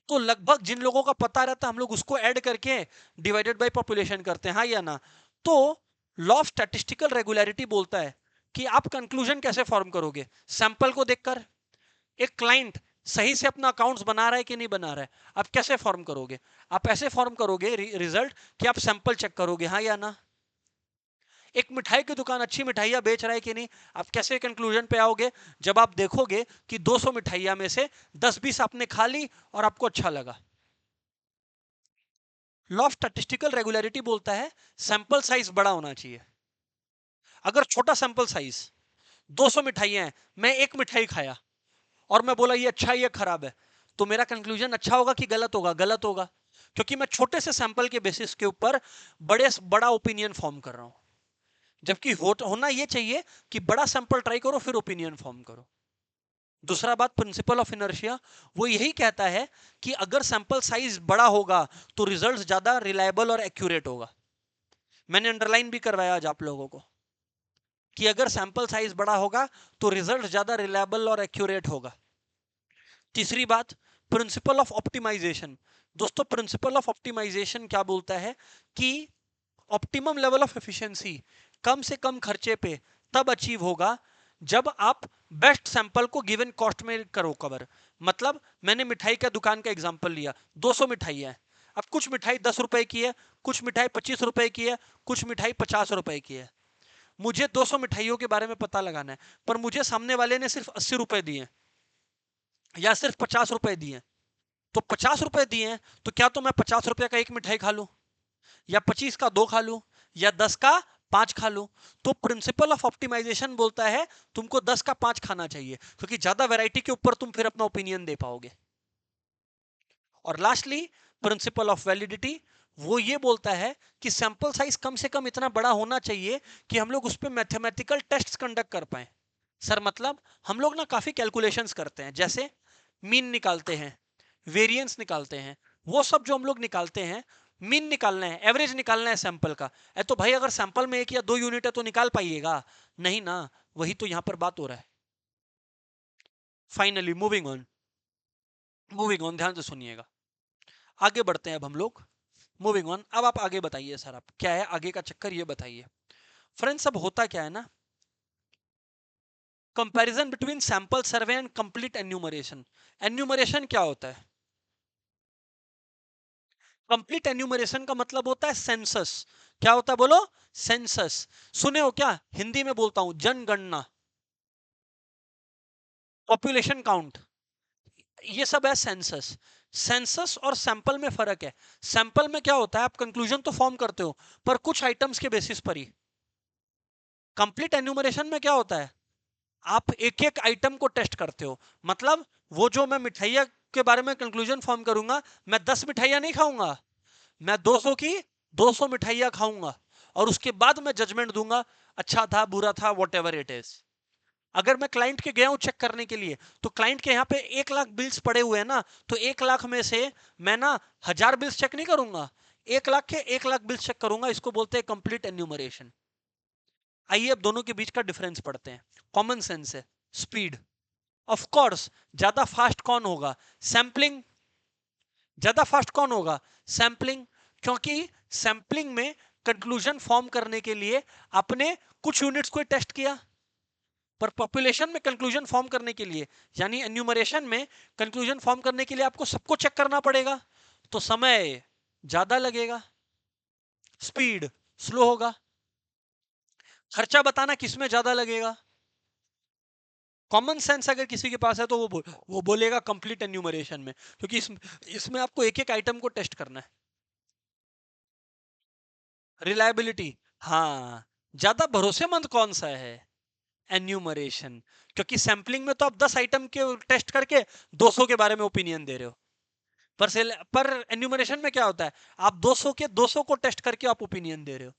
तो लगभग जिन लोगों का पता रहता है हम लोग उसको ऐड करके डिवाइडेड बाय पॉपुलेशन करते हैं, हाँ या ना? तो लॉ ऑफ स्टैटिस्टिकल रेगुलरिटी बोलता है कि आप कंक्लूजन कैसे फॉर्म करोगे? सैंपल को देखकर। एक क्लाइंट सही से अपना अकाउंट्स बना रहा है कि नहीं बना रहा है, आप कैसे फॉर्म करोगे? आप ऐसे फॉर्म करोगे रिजल्ट कि आप सैंपल चेक करोगे, हाँ या ना? एक मिठाई की दुकान अच्छी मिठाइयां बेच रहा है कि नहीं? आप कैसे कंक्लूजन पे आओगे? जब आप देखोगे कि 200 मिठाइयां में से 10-20 आपने खा ली और आपको अच्छा लगा। लॉ ऑफ स्टैटिस्टिकल रेगुलरिटी बोलता है सैंपल साइज बड़ा होना चाहिए। अगर छोटा सैंपल साइज 200 मिठाइयां हैं, मैं एक मिठाई खाया और मैं बोला ये अच्छा है ये खराब है, तो मेरा कंक्लूजन अच्छा होगा कि गलत होगा? गलत होगा, क्योंकि मैं छोटे से सैंपल के बेसिस के ऊपर बड़ा ओपिनियन फॉर्म कर रहा हूं। जबकि होना ये चाहिए कि बड़ा सैंपल ट्राई करो फिर ओपिनियन फॉर्म करो। दूसरा बात, प्रिंसिपल ऑफ इनर्शिया वो यही कहता है कि अगर सैंपल साइज बड़ा होगा तो रिजल्ट ज्यादा रिलायबल और एक्यूरेट होगा। मैंने अंडरलाइन भी करवाया आज आप लोगों को कि अगर सैंपल साइज बड़ा होगा तो रिजल्ट ज्यादा रिलायबल और एक्यूरेट होगा। तीसरी बात, प्रिंसिपल ऑफ ऑप्टिमाइजेशन। दोस्तों, प्रिंसिपल ऑफ ऑप्टिमाइजेशन क्या बोलता है कि ऑप्टिमम लेवल ऑफ एफिशिएंसी कम से कम खर्चे पे तब अचीव होगा जब आप बेस्ट सैंपल को गिवन कॉस्ट में करो कवर। मतलब मैंने मिठाई का दुकान का एग्जांपल लिया, 200 मिठाइयां हैं। अब कुछ मिठाई 10 रुपए की है, कुछ मिठाई 25 रुपए की है, कुछ मिठाई 50 रुपए की है। मुझे 200 मिठाइयों के बारे में पता लगाना है, पर मुझे सामने वाले ने सिर्फ 80 रुपए दिए या सिर्फ 50 रुपए दिए। तो 50 रुपए दिए हैं तो क्या तो मैं 50 रुपए का एक मिठाई खा लूं, या 25 का 2 खा लूं, या 10 का 5 खा लूं? तो प्रिंसिपल ऑफ ऑप्टिमाइजेशन बोलता है तुमको 10 का 5 खाना चाहिए, क्योंकि ज्यादा वैरायटी के ऊपर तुम फिर अपना ओपिनियन दे पाओगे। और लास्टली, प्रिंसिपल ऑफ वैलिडिटी वो ये बोलता है कि सैंपल साइज कम से कम इतना बड़ा होना चाहिए कि हम लोग उस पर मैथमेटिकल टेस्ट कंडक्ट कर पाए। सर मतलब हम लोग ना काफी कैलकुलेशंस करते हैं, जैसे मीन निकालते हैं, वेरिएंस निकालते हैं, वो सब जो हम लोग निकालते हैं, मीन निकालना है, एवरेज निकालना है सैंपल का। तो भाई अगर सैंपल में 1 या 2 यूनिट है तो निकाल पाइएगा नहीं ना? वही तो यहां पर बात हो रहा है। फाइनली मूविंग ऑन ध्यान से सुनिएगा। आगे बढ़ते हैं अब हम लोग। मूविंग ऑन, अब आप आगे बताइए सर, आप क्या है आगे का चक्कर ये बताइए। फ्रेंड्स, अब होता क्या है ना, comparison between sample survey and complete enumeration. Enumeration क्या होता है? कंप्लीट एन्यूमरेशन का मतलब होता है सेंसस। क्या होता है बोलो? सेंसस। सुने हो क्या? हिंदी में बोलता हूं, जनगणना, पॉपुलेशन काउंट, ये सब है सेंसस। सेंसस और सैंपल में फर्क है। सैंपल में क्या होता है, आप कंक्लूजन तो फॉर्म करते हो पर कुछ आइटम्स के बेसिस पर ही। कंप्लीट एन्यूमरेशन में क्या होता है, आप एक एक आइटम को टेस्ट करते हो। मतलब वो जो मैं मिठाइया के बारे में कंक्लूजन फॉर्म करूंगा, मैं 10 मिठाइयां नहीं खाऊंगा, मैं 200 की 200 मिठाइयां खाऊंगा और उसके बाद मैं जजमेंट दूंगा अच्छा था बुरा था वॉट एवर इट इज। अगर मैं क्लाइंट के गया हूं चेक करने के लिए, तो क्लाइंट के यहाँ पे 1 लाख बिल्स पड़े हुए हैं ना, तो 1 लाख में से मैं ना 1000 बिल्स चेक नहीं करूंगा, 1 लाख के 1 लाख बिल्स चेक करूंगा। इसको बोलते हैं कंप्लीट एन्यूमरेशन। आइए अब दोनों के बीच का डिफरेंस पढ़ते हैं। कॉमन सेंस है, स्पीड। ऑफ कोर्स ज्यादा फास्ट कौन होगा? सैंपलिंग। ज्यादा फास्ट कौन होगा? सैंपलिंग। क्योंकि सैंपलिंग में कंक्लूजन फॉर्म करने के लिए आपने कुछ यूनिट्स को टेस्ट किया, पर पॉपुलेशन में कंक्लूजन फॉर्म करने के लिए, यानी एन्यूमरेशन में कंक्लूजन फॉर्म करने के लिए आपको सबको चेक करना पड़ेगा, तो समय ज्यादा लगेगा, स्पीड स्लो होगा। खर्चा बताना किसमें ज्यादा लगेगा? कॉमन सेंस अगर किसी के पास है तो वो बोलेगा कंप्लीट एन्यूमरेशन में, क्योंकि इसमें आपको एक एक आइटम को टेस्ट करना है। रिलायबिलिटी, हाँ, ज्यादा भरोसेमंद कौन सा है? एन्यूमरेशन। क्योंकि सैंपलिंग में तो आप 10 आइटम के टेस्ट करके 200 के बारे में ओपिनियन दे रहे हो, पर एन्यूमरेशन में क्या होता है, आप 200 के 200 को टेस्ट करके आप ओपिनियन दे रहे हो।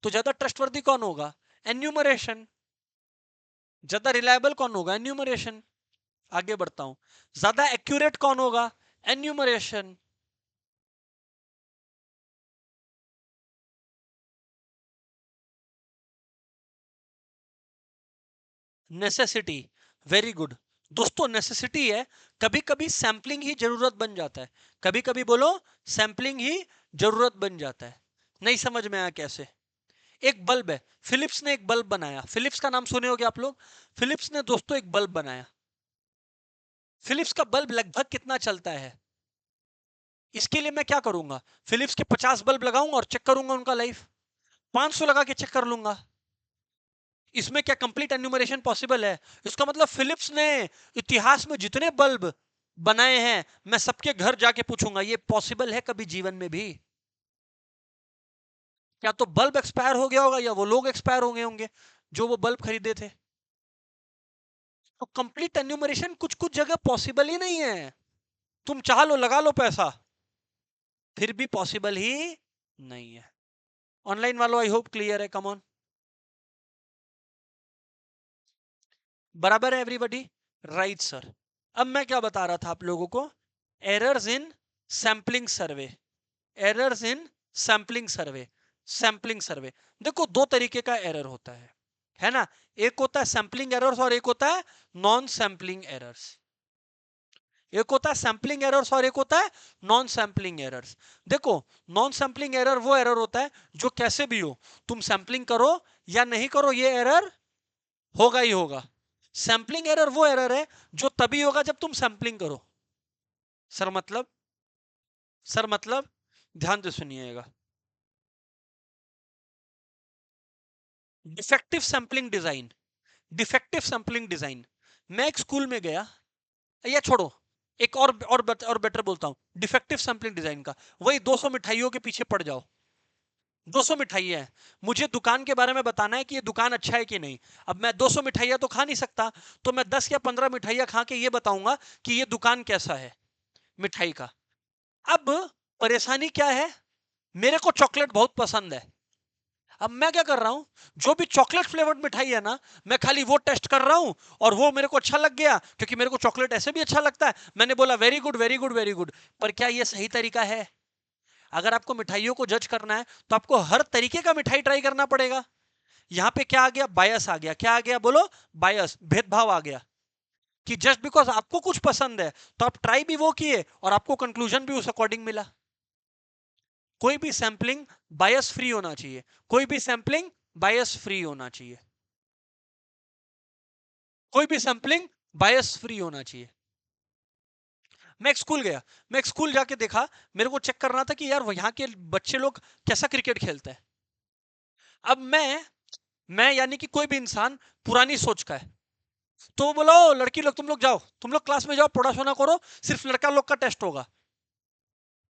तो ज्यादा ट्रस्टवर्दी कौन होगा? एन्यूमरेशन। ज्यादा रिलायबल कौन होगा? एन्यूमरेशन। आगे बढ़ता हूं, ज्यादा एक्यूरेट कौन होगा? एन्यूमरेशन। Necessity, very good. दोस्तों नेसेसिटी है, कभी कभी सैंपलिंग ही जरूरत बन जाता है। कभी कभी बोलो, सैंपलिंग ही जरूरत बन जाता है। नहीं समझ में आया कैसे? एक बल्ब है, फिलिप्स ने एक बल्ब बनाया। फिलिप्स का नाम सुने होगे आप लोग। फिलिप्स ने दोस्तों एक बल्ब बनाया। फिलिप्स का बल्ब लगभग कितना चलता है? इसके लिए मैं क्या करूंगा, फिलिप्स के 50 बल्ब लगाऊंगा और चेक करूंगा उनका लाइफ। 500 लगा के चेक कर लूंगा। इसमें क्या कंप्लीट एन्यूमरेशन पॉसिबल है? इसका मतलब फिलिप्स ने इतिहास में जितने बल्ब बनाए हैं, मैं सबके घर जाके पूछूंगा ये पॉसिबल है कभी जीवन में भी? क्या तो बल्ब एक्सपायर हो गया होगा, या वो लोग एक्सपायर हो गए होंगे जो वो बल्ब खरीदे थे। तो कंप्लीट एन्यूमरेशन कुछ कुछ जगह पॉसिबल ही नहीं है। तुम चाह लो लगा लो पैसा, फिर भी पॉसिबल ही नहीं है। ऑनलाइन वालों आई होप क्लियर है, कम ऑन। बराबर है एवरीबॉडी? Right sir. अब मैं क्या बता रहा था आप लोगों को? Errors in sampling survey. Errors in sampling survey. Sampling survey, देखो दो तरीके का एरर होता है ना? एक होता है सैंपलिंग एरर्स और एक होता है नॉन सैंपलिंग एरर्स। एक होता है सैंपलिंग एरर्स और एक होता है नॉन सैंपलिंग एरर्स। देखो, नॉन सैंपलिंग एरर वो एरर होता है जो कैसे भी हो, तुम सैंपलिंग करो या नहीं करो, ये एरर होगा ही होगा। सैंपलिंग एरर वो एरर है जो तभी होगा जब तुम सैंपलिंग करो। सर मतलब? सर मतलब ध्यान से सुनिएगा। Defective sampling design. Defective sampling design. मैं एक स्कूल में गया, या छोड़ो, एक और बेटर बोलता हूं, डिफेक्टिव सैंपलिंग डिजाइन का। वही 200 मिठाइयों के पीछे पड़ जाओ। 200 मिठाइयां हैं, मुझे दुकान के बारे में बताना है कि ये दुकान अच्छा है कि नहीं। अब मैं 200 मिठाइयां तो खा नहीं सकता, तो मैं 10 या 15 मिठाइयां खा के ये बताऊंगा कि ये दुकान कैसा है मिठाई का। अब परेशानी क्या है? मेरे को चॉकलेट बहुत पसंद है। अब मैं क्या कर रहा हूं, जो भी चॉकलेट फ्लेवर्ड मिठाई है ना, मैं खाली वो टेस्ट कर रहा हूं, और वो मेरे को अच्छा लग गया क्योंकि मेरे को चॉकलेट ऐसे भी अच्छा लगता है, मैंने बोला very good very good very good. पर क्या ये सही तरीका है? अगर आपको मिठाइयों को जज करना है तो आपको हर तरीके का मिठाई ट्राई करना पड़ेगा। यहां पे क्या आ गया? बायस आ गया। क्या आ गया बोलो? बायस, भेदभाव आ गया। कि जस्ट बिकॉज आपको कुछ पसंद है तो आप ट्राई भी वो किए और आपको कंक्लूजन भी उस अकॉर्डिंग मिला। कोई भी सैंपलिंग बायस फ्री होना चाहिए। कोई भी सैंपलिंग बायस फ्री होना चाहिए। कोई भी सैंपलिंग बायस फ्री होना चाहिए। मैं एक स्कूल गया, मैं एक स्कूल जाके देखा, मेरे को चेक करना था कि यार यहाँ के बच्चे लोग कैसा क्रिकेट खेलते हैं। अब मैं यानी कि कोई भी इंसान पुरानी सोच का है, तो वो बोला ओ लड़की लोग, तुम लोग जाओ, तुम लोग क्लास में जाओ, पढ़ाशोना ना करो, सिर्फ लड़का लोग का टेस्ट होगा।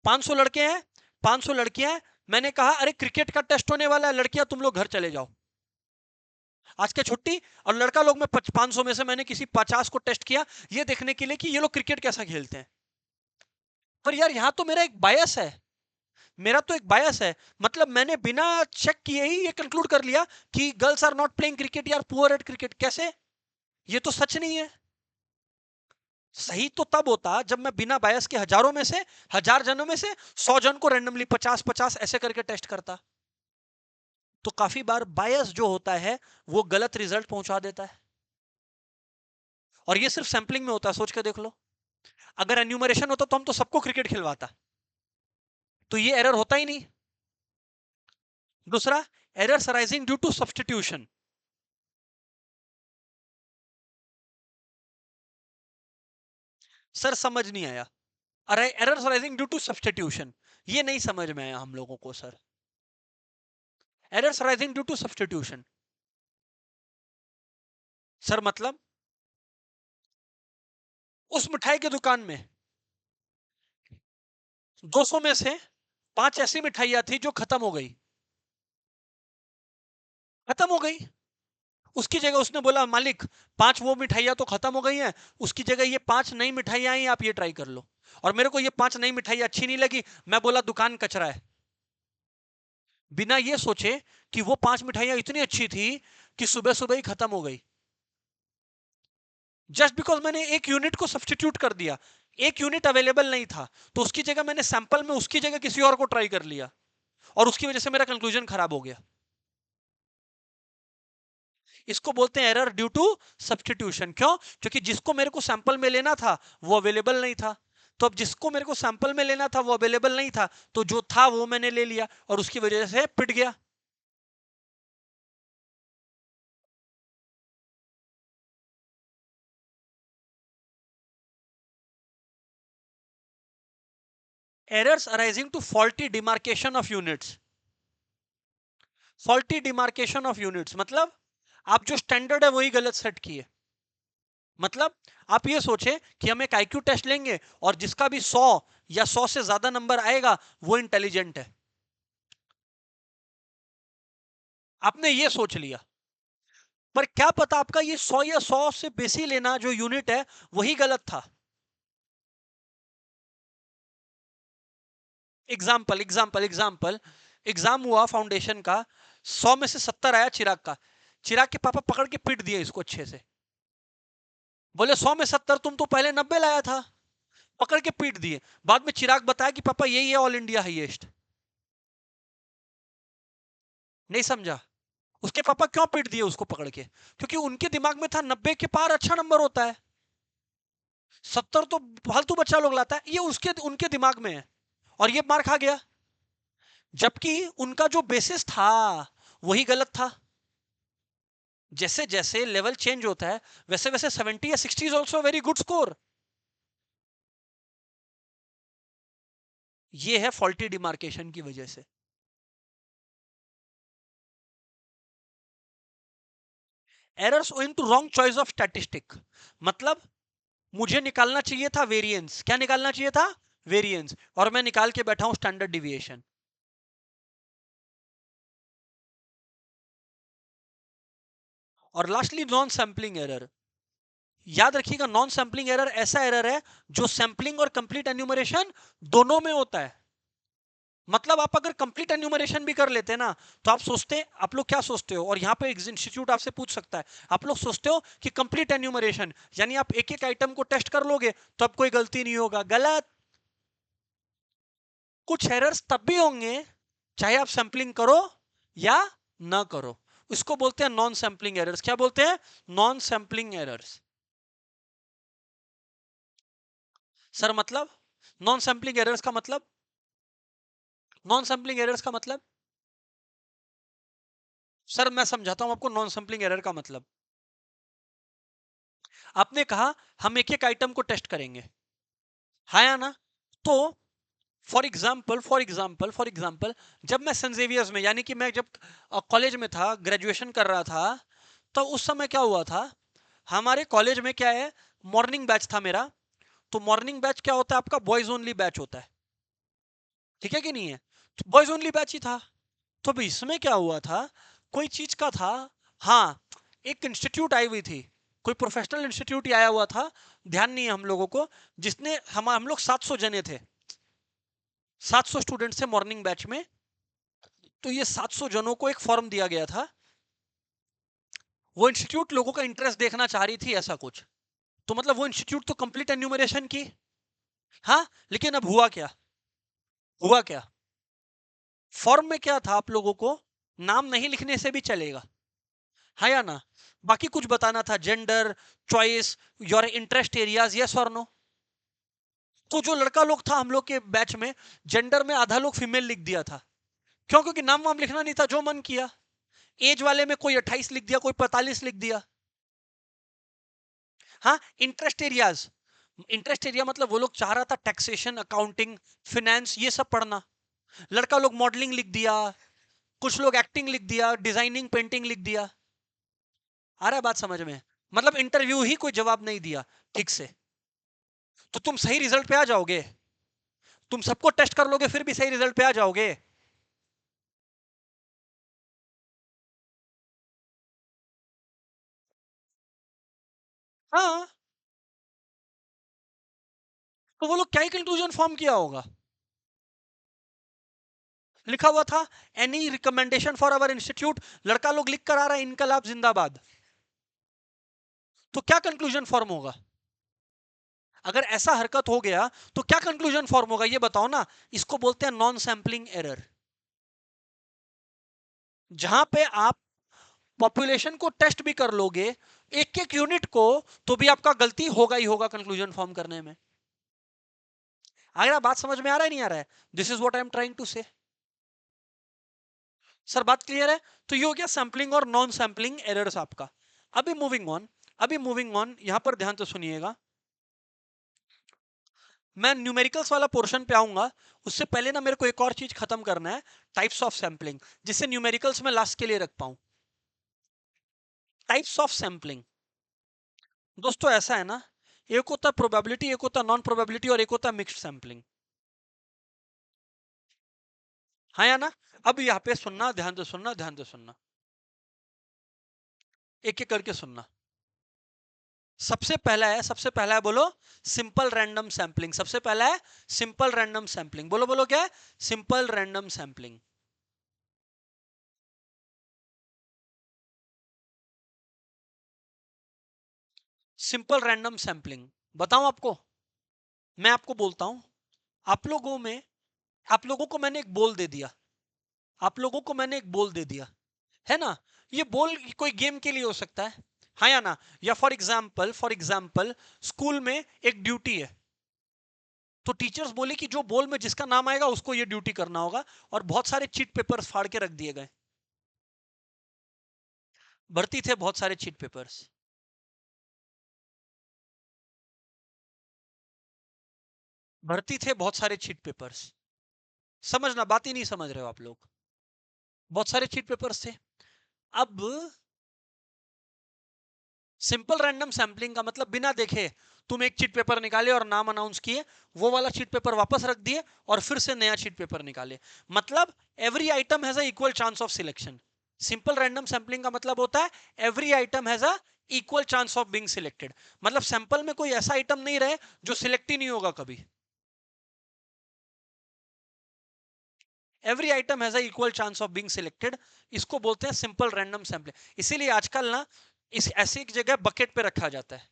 500 लड़के हैं, 500 लड़कियां हैं। मैंने कहा अरे क्रिकेट का टेस्ट होने वाला है, लड़कियां तुम लोग घर चले जाओ, आज के छुट्टी। और लड़का लोग में 500 में से मैंने किसी 50 को टेस्ट किया, ये देखने के लिए कि ये लोग क्रिकेट कैसा खेलते हैं। पर यार यहाँ तो मेरा एक बायस है, मेरा तो एक बायस है। मतलब मैंने बिना चेक किए ही ये कंक्लूड कर लिया कि girls are not playing cricket, यार पुअर एट क्रिकेट। कैसे? ये तो सच नहीं है। सही तो तब होता जब मैं बिना बायस के हजारों में से, हजार जनों में से 100 जन को रैंडमली 50-50 ऐसे करके टेस्ट करता। तो काफी बार बायस जो होता है वो गलत रिजल्ट पहुंचा देता है। और ये सिर्फ सैंपलिंग में होता है, सोच के देख लो। अगर एन्यूमरेशन होता तो हम तो सबको क्रिकेट खिलवाता, तो ये एरर होता ही नहीं। दूसरा, errors arising due to substitution. Sir समझ नहीं आया। अरे errors arising due to substitution, ये नहीं समझ में आया हम लोगों को sir. Errors arising due to substitution sir मतलब, उस मिठाई की दुकान में 200 में से 5 ऐसी मिठाइयां थी जो खत्म हो गई। खत्म हो गई। उसकी जगह उसने बोला मालिक 5 वो मिठाइयां तो खत्म हो गई हैं, उसकी जगह ये 5 नई मिठाइयां आई, आप ये ट्राई कर लो। और मेरे को ये 5 नई मिठाई अच्छी नहीं लगी, मैं बोला दुकान कचरा है। बिना ये सोचे कि वो 5 मिठाइयां इतनी अच्छी थी कि सुबह सुबह ही खत्म हो गई। जस्ट बिकॉज मैंने एक यूनिट को सब्सटीट्यूट कर दिया, एक यूनिट अवेलेबल नहीं था, तो उसकी जगह मैंने सैंपल में उसकी जगह किसी और को ट्राई कर लिया, और उसकी वजह से मेरा कंक्लूजन खराब हो गया। इसको बोलते हैं एरर ड्यू टू सब्सटीट्यूशन। क्यों? क्योंकि जिसको मेरे को सैंपल में लेना था वो अवेलेबल नहीं था। तो अब जिसको मेरे को सैंपल में लेना था वो अवेलेबल नहीं था, तो जो था वो मैंने ले लिया और उसकी वजह से पिट गया। Errors arising to faulty demarcation of units. Faulty demarcation of units मतलब, आप जो स्टैंडर्ड है वही गलत सेट किए। मतलब आप ये सोचे कि हम एक आईक्यू टेस्ट लेंगे और जिसका भी 100 या 100 से ज्यादा नंबर आएगा वो इंटेलिजेंट है, आपने ये सोच लिया। पर क्या पता आपका ये 100 या 100 से बेसी लेना जो यूनिट है वही गलत था। एग्जाम्पल एग्जाम्पल एग्जाम्पल एग्जाम हुआ फाउंडेशन का, 100 में से 70 आया चिराग का। चिराग के पापा पकड़ के पीट दिए इसको अच्छे से, बोले 100 में 70, तुम तो पहले 90 लाया था। पकड़ के पीट दिए। बाद में चिराग बताया कि पापा यही है ऑल इंडिया हाईएस्ट। नहीं समझा? उसके पापा क्यों पीट दिए उसको पकड़ के? क्योंकि उनके दिमाग में था 90 के पार अच्छा नंबर होता है, 70 तो फालतू बच्चा लोग लाता है, ये उसके उनके दिमाग में है, और ये मार खा गया। जबकि उनका जो बेसिस था वही गलत था। जैसे जैसे लेवल चेंज होता है वैसे वैसे 70 या 60 is also very good score. ये है फॉल्टी डिमार्केशन की वजह से। Errors owing to wrong choice of statistic, मतलब मुझे निकालना चाहिए था वेरिएंस। क्या निकालना चाहिए था? वेरिएंस, और मैं निकाल के बैठा हूं स्टैंडर्ड डिविएशन। और लास्टली नॉन सैंपलिंग एरर। याद रखिएगा, नॉन सैंपलिंग एरर ऐसा एरर है जो सैंपलिंग और कंप्लीट एन्यूमरेशन दोनों में होता है। मतलब आप अगर कंप्लीट एन्यूमरेशन भी कर लेते हैं ना, तो आप सोचते, आप लोग क्या सोचते हो, और यहाँ पे इंस्टीट्यूट आपसे पूछ सकता है, आप लोग सोचते हो कि कंप्लीट एन्यूमरेशन यानी आप एक एक आइटम को टेस्ट कर लोगे तो अब कोई गलती नहीं होगा। गलत। कुछ एरर्स तब भी होंगे चाहे आप सैंपलिंग करो या ना करो। इसको बोलते हैं नॉन सैंपलिंग एरर्स। क्या बोलते हैं? Non sampling errors. सर मतलब नॉन सैंपलिंग एरर्स का मतलब, नॉन सैंपलिंग एरर्स का मतलब सर मैं समझाता हूं आपको नॉन सैंपलिंग एरर का मतलब। आपने कहा हम एक एक आइटम को टेस्ट करेंगे, हाँ या ना? तो फॉर एग्जाम्पल जब मैं सेंट जेवियर्स में, यानी कि मैं जब कॉलेज में था, ग्रेजुएशन कर रहा था, तो उस समय क्या हुआ था, हमारे कॉलेज में क्या है, मॉर्निंग बैच था मेरा। तो मॉर्निंग बैच क्या होता है आपका? बॉयज ओनली बैच होता है, ठीक है कि नहीं है? तो बॉयज ओनली बैच ही था। तो अब इसमें क्या हुआ था, कोई चीज का था, हाँ, एक इंस्टीट्यूट आई हुई थी, कोई प्रोफेशनल इंस्टीट्यूट ही आया हुआ था, ध्यान नहीं है हम लोगों को, जिसने हम लोग 700 जने थे, 700 स्टूडेंट थे मॉर्निंग बैच में। तो ये 700 जनों को एक फॉर्म दिया गया था, वो इंस्टीट्यूट लोगों का इंटरेस्ट देखना चाह रही थी ऐसा कुछ। तो मतलब वो इंस्टीट्यूट तो कंप्लीट एन्यूमरेशन की, हाँ, लेकिन अब हुआ क्या? हुआ क्या? फॉर्म में क्या था, आप लोगों को नाम नहीं लिखने से भी चलेगा, हाँ या ना? बाकी कुछ बताना था, gender, choice, your interest areas, yes और नो। तो जो लड़का लोग था हम लोग के बैच में, जेंडर में आधा लोग फीमेल लिख दिया था। क्यों? क्योंकि नाम वाम लिखना नहीं था, जो मन किया। एज वाले में कोई 28 लिख दिया, कोई 45 लिख दिया। हाँ, इंटरेस्ट एरियाज, इंटरेस्ट एरिया मतलब वो लोग चाह रहा था टैक्सेशन, अकाउंटिंग, फिनेंस, ये सब पढ़ना। लड़का लोग मॉडलिंग लिख दिया, कुछ लोग एक्टिंग लिख दिया, डिजाइनिंग, पेंटिंग लिख दिया। आ रहा है बात समझ में? मतलब इंटरव्यू ही कोई जवाब नहीं दिया ठीक से, तो तुम सही रिजल्ट पे आ जाओगे? तुम सबको टेस्ट कर लोगे फिर भी सही रिजल्ट पे आ जाओगे? हाँ। तो वो लोग क्या ही कंक्लूजन फॉर्म किया होगा? लिखा हुआ था any recommendation for our institute, लड़का लोग लिख कर आ रहा है इनकलाब जिंदाबाद। तो क्या कंक्लूजन फॉर्म होगा? अगर ऐसा हरकत हो गया तो क्या कंक्लूजन फॉर्म होगा ये बताओ ना। इसको बोलते हैं नॉन सैंपलिंग एरर। जहां पे आप पॉपुलेशन को टेस्ट भी कर लोगे, एक एक यूनिट को, तो भी आपका गलती होगा ही होगा कंक्लूजन फॉर्म करने में। अगर बात समझ में आ रहा है नहीं आ रहा है? This is what I am trying to say. Sir बात क्लियर है? तो ये हो गया सैंपलिंग और नॉन सैंपलिंग एरर्स आपका। अभी मूविंग ऑन, अभी मूविंग ऑन, यहां पर ध्यान से सुनिएगा। मैं न्यूमेरिकल्स वाला पोर्शन पे आऊंगा, उससे पहले ना मेरे को एक और चीज खत्म करना है, टाइप्स ऑफ सैंपलिंग, जिससे न्यूमेरिकल्स में लास्ट के लिए रख पाऊं। टाइप्स ऑफ सैंपलिंग दोस्तों ऐसा है ना, एक होता है प्रोबेबिलिटी, एक होता है नॉन प्रोबेबिलिटी और एक होता है मिक्स्ड सैंपलिंग, हाँ या ना। अब यहाँ पे सुनना, ध्यान से सुनना, ध्यान से सुनना, एक एक करके सुनना। सबसे पहला है बोलो सिंपल रैंडम सैंपलिंग। सबसे पहला है सिंपल रैंडम सैंपलिंग। बोलो बोलो क्या है? Simple random sampling. Simple random sampling बताऊं आपको? मैं आपको बोलता हूं, आप लोगों में, आप लोगों को मैंने एक बोल दे दिया, आप लोगों को मैंने एक बोल दे दिया, है ना? ये बोल कोई गेम के लिए हो सकता है, हाँ या ना? या फॉर एग्जाम्पल स्कूल में एक ड्यूटी है, तो टीचर्स बोले कि जो बोल में जिसका नाम आएगा उसको ये ड्यूटी करना होगा, और बहुत सारे चीट पेपर्स फाड़ के रख दिए गए। भर्ती थे बहुत सारे चीट पेपर्स, भर्ती थे बहुत सारे चीट पेपर्स। समझना, बात ही नहीं समझ रहे हो आप लोग। बहुत सारे चीट पेपर्स थे। अब सिंपल रैंडम सैंपलिंग का मतलब बिना देखे तुम एक चीट पेपर निकाले और नाम अनाउंस किए, वो वाला चीट पेपर वापस रख दिए और फिर से नया चीट पेपर निकाले। मतलब every item has a equal chance of selection. Simple random sampling का मतलब होता है every item has a equal chance of being selected. मतलब सैंपल में कोई ऐसा आइटम नहीं रहे जो सिलेक्ट ही नहीं होगा कभी। Every item has a equal chance of being selected. इसको बोलते हैं सिंपल रैंडम सैंपलिंग। इसीलिए आजकल ना इस ऐसी एक जगह बकेट पे रखा जाता है,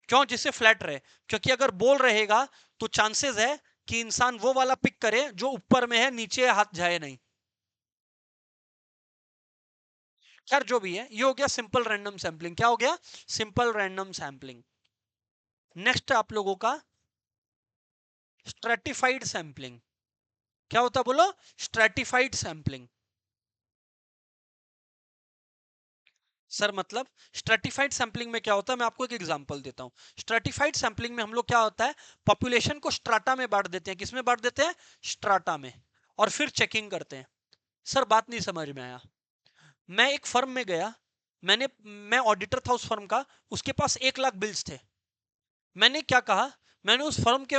क्यों? जिससे फ्लैट रहे। क्योंकि अगर बोल रहेगा तो चांसेस है कि इंसान वो वाला पिक करे जो ऊपर में है, नीचे हाथ जाए नहीं। खैर जो भी है, ये हो गया सिंपल रैंडम सैंपलिंग। क्या हो गया? Simple random sampling. नेक्स्ट आप लोगों का स्ट्रेटिफाइड सैंपलिंग। क्या होता है बोलो? Stratified sampling. सर मतलब स्ट्रेटिफाइड सैंपलिंग में क्या होता है, मैं आपको एक एग्जांपल देता हूं। स्ट्रेटिफाइड सैंपलिंग में हम लोग क्या होता है, पॉपुलेशन को स्ट्राटा में बांट देते हैं। किस में बांट देते हैं? स्ट्राटा में। और फिर चेकिंग करते हैं। सर बात नहीं समझ में आया। मैं एक फर्म में गया, मैं ऑडिटर था उस फर्म का, उसके पास 1 लाख बिल्स थे। मैंने क्या कहा, मैंने उस फर्म के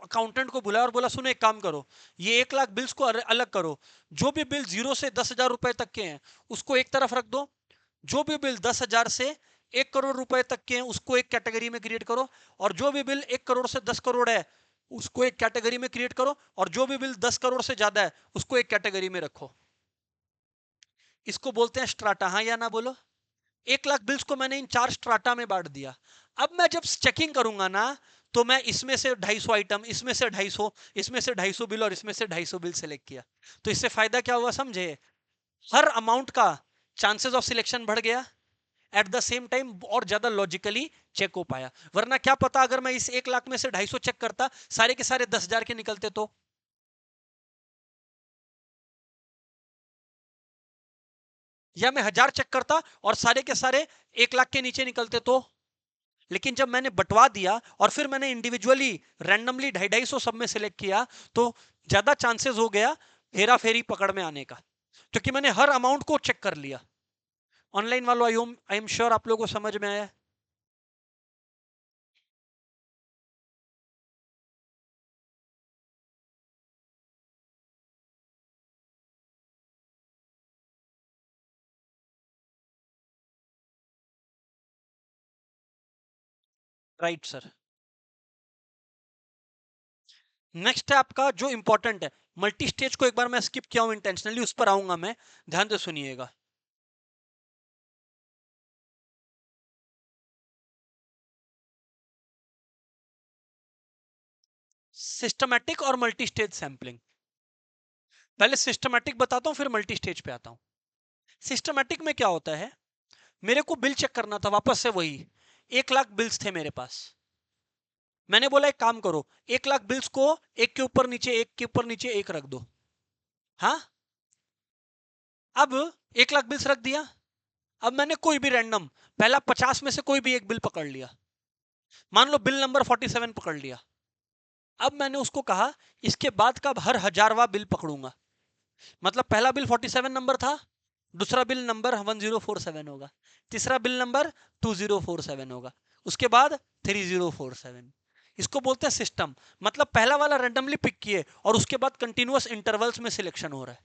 अकाउंटेंट को बुलाया और बोला सुनो एक काम करो, ये 1 लाख बिल्स को अलग करो। जो भी बिल 0 से 10,000 रुपए तक के हैं उसको एक तरफ रख दो, जो भी बिल 10,000 से 1 करोड़ रुपए तक के हैं उसको एक कैटेगरी में क्रिएट करो, और जो भी बिल 1 करोड़ से 10 करोड़ है उसको एक कैटेगरी में क्रिएट करो, और जो भी बिल 10 करोड़ से ज्यादा है उसको एक कैटेगरी में रखो। इसको बोलते हैं स्ट्राटा, हाँ या ना बोलो? 1 लाख बिल्स को मैंने इन 4 स्ट्राटा में बांट दिया। अब मैं जब चेकिंग करूंगा ना, तो मैं इसमें से 250 आइटम, इसमें से 250, इसमें से 250 बिल और इसमें से 250 बिल सेलेक्ट किया। तो इससे फायदा क्या हुआ समझे? हर अमाउंट का चांसेस ऑफ सिलेक्शन बढ़ गया, एट द सेम टाइम और ज्यादा लॉजिकली चेक हो पाया। वरना क्या पता अगर मैं इस 1 लाख में से 250 चेक करता, सारे के सारे 10,000 के निकलते तो। या मैं 1,000 चेक करता और सारे के सारे 1 लाख के नीचे निकलते तो। लेकिन जब मैंने बंटवा दिया और फिर मैंने इंडिविजुअली रैंडमली 250 सब में सिलेक्ट किया, तो ज्यादा चांसेस हो गया हेरा फेरी पकड़ में आने का, क्योंकि मैंने हर अमाउंट को चेक कर लिया। ऑनलाइन वालों, आई एम श्योर आप लोगों को समझ में आया। Right sir. नेक्स्ट है आपका जो इंपॉर्टेंट है, मल्टी स्टेज को एक बार मैं स्किप किया हूं इंटेंशनली, उस पर आऊंगा मैं, ध्यान से सुनिएगा। सिस्टमैटिक और मल्टी स्टेज सैंपलिंग। पहले सिस्टमैटिक बताता हूं फिर मल्टी स्टेज पे आता हूं। सिस्टमैटिक में क्या होता है, मेरे को बिल चेक करना था, वापस से वही 1 लाख बिल्स थे मेरे पास। मैंने बोला एक काम करो, 1 लाख बिल्स को एक के ऊपर नीचे, एक के ऊपर नीचे एक रख दो। हाँ, अब 1 लाख बिल्स रख दिया। अब मैंने कोई भी रैंडम पहला 50 में से कोई भी एक बिल पकड़ लिया, मान लो बिल नंबर 47 पकड़ लिया। अब मैंने उसको कहा इसके बाद का हर 1000वां बिल पकड़ूंगा। मतलब पहला बिल 47 नंबर था, दूसरा बिल नंबर 1047 होगा, तीसरा बिल नंबर 2047 होगा, उसके बाद 3047। इसको बोलते हैं सिस्टम। मतलब पहला वाला रैंडमली पिक किए और उसके बाद कंटिन्यूअस इंटरवल्स में सिलेक्शन हो रहा है।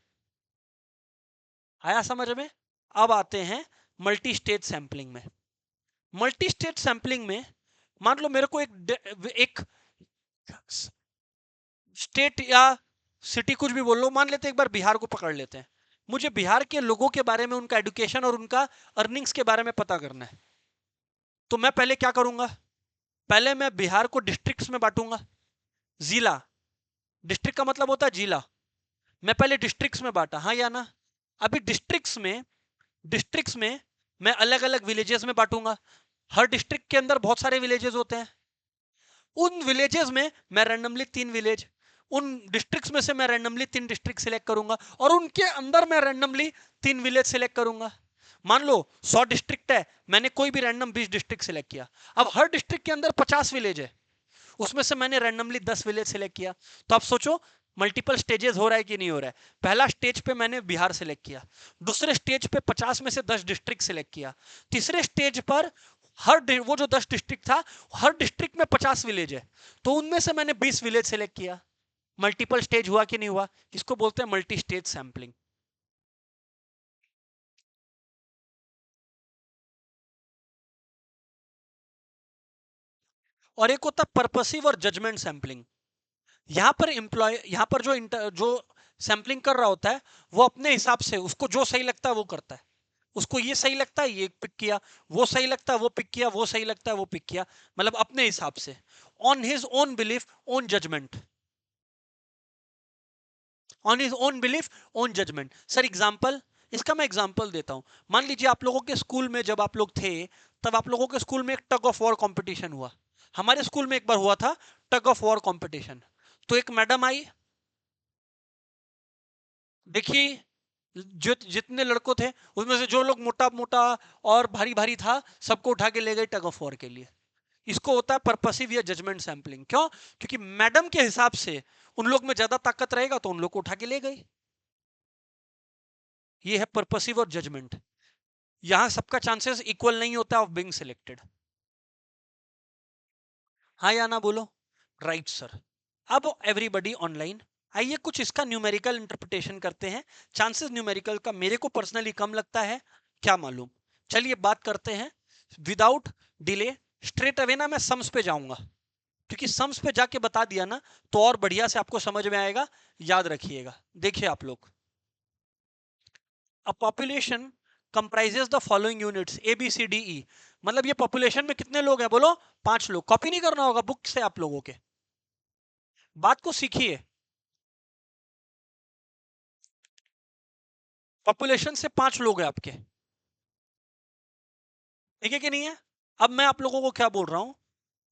आया समझ में? अब आते हैं मल्टी स्टेज सैंपलिंग में। मल्टी स्टेज सैंपलिंग में मान लो मेरे को एक स्टेट या सिटी कुछ भी बोल लो, मान लेते हैं एक बार बिहार को पकड़ लेते हैं। मुझे बिहार के लोगों के बारे में, उनका एडुकेशन और उनका अर्निंग्स के बारे में पता करना है। तो मैं पहले क्या करूंगा? पहले मैं बिहार को डिस्ट्रिक्ट्स में बांटूंगा। जिला, डिस्ट्रिक्ट का मतलब होता है जिला। मैं पहले डिस्ट्रिक्ट्स में बांटा, हाँ या ना? अभी डिस्ट्रिक्ट्स में मैं अलग अलग विलेजेस में बांटूंगा। हर डिस्ट्रिक्ट के अंदर बहुत सारे विलेजेस होते हैं। उन विलेजेस में मैं रैंडमली 3 विलेज, उन डिस्ट्रिक्ट्स में से मैं रैंडमली 3 डिस्ट्रिक्ट सिलेक्ट करूंगा और उनके अंदर मैं रैंडमली 3 विलेज सिलेक्ट करूंगा। मान लो 100 डिस्ट्रिक्ट है, मैंने कोई भी रैंडम 20 डिस्ट्रिक्ट सिलेक्ट किया। अब हर डिस्ट्रिक्ट के अंदर 50 विलेज है, उसमें से मैंने रैंडमली 10 विलेज सिलेक्ट किया। तो आप सोचो मल्टीपल स्टेजेस हो रहा है कि नहीं हो रहा है? पहला स्टेज पे मैंने बिहार सिलेक्ट किया, दूसरे स्टेज पे 50 में से 10 डिस्ट्रिक्ट सिलेक्ट किया, तीसरे स्टेज पर वो जो 10 डिस्ट्रिक्ट था, हर डिस्ट्रिक्ट में 50 विलेज है, तो उनमें से मैंने 20 विलेज सिलेक्ट किया। मल्टीपल स्टेज हुआ कि नहीं हुआ? इसको बोलते हैं मल्टी स्टेज सैंपलिंग। और एक होता है पर्पसिव और जजमेंट सैंपलिंग। यहां पर जो सैंपलिंग कर रहा होता है, वो अपने हिसाब से उसको जो सही लगता है वो करता है। उसको ये सही लगता है ये पिक किया, वो सही लगता है वो पिक किया, वो सही लगता है वो पिक किया, मतलब अपने हिसाब से, on his own belief, own judgement. On his own belief, own judgement. Sir example, इसका मैं एग्जांपल देता हूं। मान लीजिए आप लोगों के स्कूल में जब आप लोग थे, तब आप लोगों के स्कूल में एक टग ऑफ वॉर कंपटीशन हुआ। हमारे स्कूल में एक बार हुआ था टग ऑफ वॉर कंपटीशन। तो एक मैडम आई, देखिए जितने लड़कों थे उसमें से जो लोग मोटा मोटा और भारी भारी था, सबको उठा के ले गए टग ऑफ वॉर के लिए। इसको होता है पर्पसिव या जजमेंट सैंपलिंग। क्यों? क्योंकि मैडम के हिसाब से उन लोग में ज्यादा ताकत रहेगा तो उन लोग को उठा के ले गई। ये है पर्पसिव और जजमेंट। यहां सबका चांसेस इक्वल नहीं होता ऑफ बीइंग सिलेक्टेड। हाँ या ना बोलो? Right sir. अब एवरीबॉडी ऑनलाइन, आइए कुछ इसका न्यूमेरिकल इंटरप्रिटेशन करते हैं। चांसेस न्यूमेरिकल का मेरे को पर्सनली कम लगता है, क्या मालूम। चलिए बात करते हैं विदाउट डिले। स्ट्रेट अवे ना मैं सम्स पे जाऊंगा, क्योंकि सम्स पे जाके बता दिया ना तो और बढ़िया से आपको समझ में आएगा। याद रखिएगा, देखिए आप लोग, a population comprises the following units A B C D E. मतलब ये पॉपुलेशन में कितने लोग हैं बोलो? 5 लोग। कॉपी नहीं करना होगा बुक से आप लोगों के, बात को सीखिए। पॉपुलेशन से 5 लोग हैं आपके, ठीक है कि नहीं है? अब मैं आप लोगों को क्या बोल रहा हूं,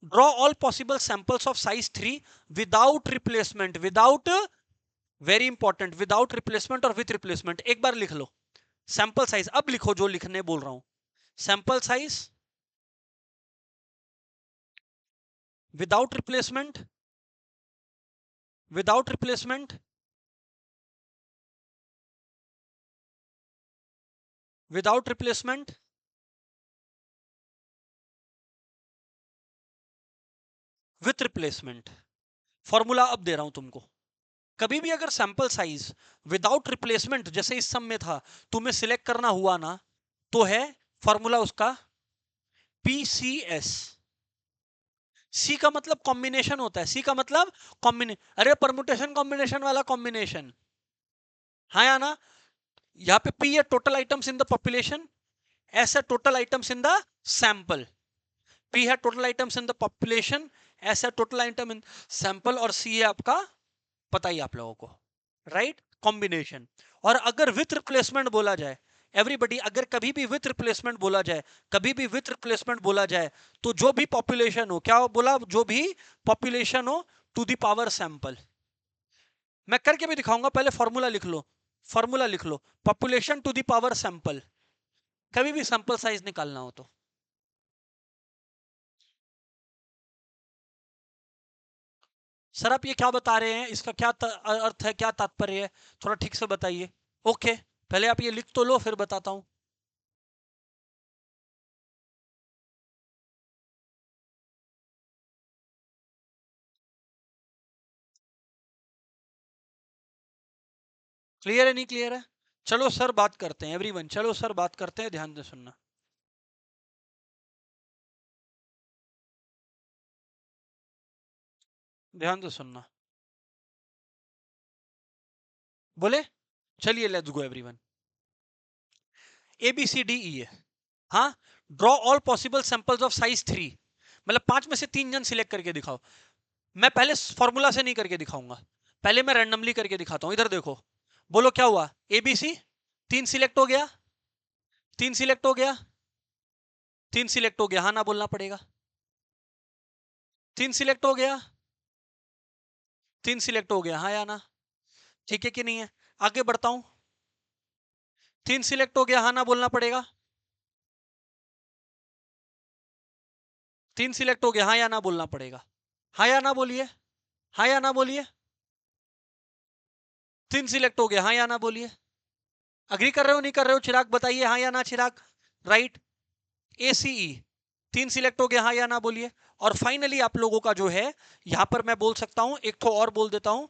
draw all possible samples of size 3 without replacement, without, very important, without replacement और विथ रिप्लेसमेंट। एक बार लिख लो सैंपल साइज, अब लिखो जो लिखने बोल रहा हूं। Sample size without replacement, without replacement, without replacement, with replacement. Formula अब दे रहा हूं तुमको। कभी भी अगर सैंपल साइज विदाउट रिप्लेसमेंट जैसे इस सम में था, तुम्हें सिलेक्ट करना हुआ ना, तो है फॉर्मूला उसका PCS। सी का मतलब कॉम्बिनेशन होता है, सी का मतलब कॉम्बिनेशन, अरे परमुटेशन कॉम्बिनेशन वाला कॉम्बिनेशन, हाँ या ना? यहाँ पे पी है total items in the population, S है total items in the sample. P है total items in the population, S है टोटल आइटम इन सैंपल, और सी है आपका, पता ही आप लोगों को, राइट, कॉम्बिनेशन। और अगर विथ रिप्लेसमेंट बोला जाए, एवरीबॉडी, अगर कभी भी विथ रिप्लेसमेंट बोला जाए, कभी भी विथ रिप्लेसमेंट बोला जाए, तो जो भी पॉपुलेशन हो, क्या बोला, जो भी पॉपुलेशन हो टू द पावर सैंपल। मैं करके भी दिखाऊंगा, पहले फॉर्मूला लिख लो, फॉर्मूला लिख लो, population to the power sample, कभी भी सैंपल साइज निकालना हो तो। सर आप ये क्या बता रहे हैं, इसका क्या अर्थ है, क्या तात्पर्य है, थोड़ा ठीक से बताइए। ओके, पहले आप ये लिख तो लो, फिर बताता हूं। क्लियर है नहीं क्लियर है? चलो सर बात करते हैं एवरीवन, चलो सर बात करते हैं, ध्यान से सुनना। ध्यान से सुनना। बोले चलिए let's go everyone. A B C D E है। हाँ, draw all possible samples of size 3, मतलब 5 में से 3 जन सिलेक्ट करके दिखाओ। मैं पहले फॉर्मूला से नहीं करके दिखाऊंगा, पहले मैं रैंडमली करके दिखाता हूं। इधर देखो, बोलो क्या हुआ? ए बी सी 3 सिलेक्ट हो गया, 3 सिलेक्ट हो गया, 3 सिलेक्ट हो गया, हाँ ना बोलना पड़ेगा। 3 सिलेक्ट हो गया, 3 सिलेक्ट हो गया, हाँ या ना? ठीक है कि नहीं है? आगे बढ़ता हूं। 3 सिलेक्ट हो गया, हाँ ना बोलना पड़ेगा। 3 सिलेक्ट हो गया, हाँ या ना बोलना पड़ेगा। हाँ या ना बोलिए, हाँ या ना बोलिए। 3 सिलेक्ट हो गया, हाँ या ना बोलिए। अग्री कर रहे हो नहीं कर रहे हो? चिराग बताइए, हाँ या ना चिराग? राइट। ए सी ई 3 सिलेक्ट हो गया, हाँ या ना बोलिए। और फाइनली आप लोगों का जो है, यहां पर मैं बोल सकता हूं, एक तो और बोल देता हूं।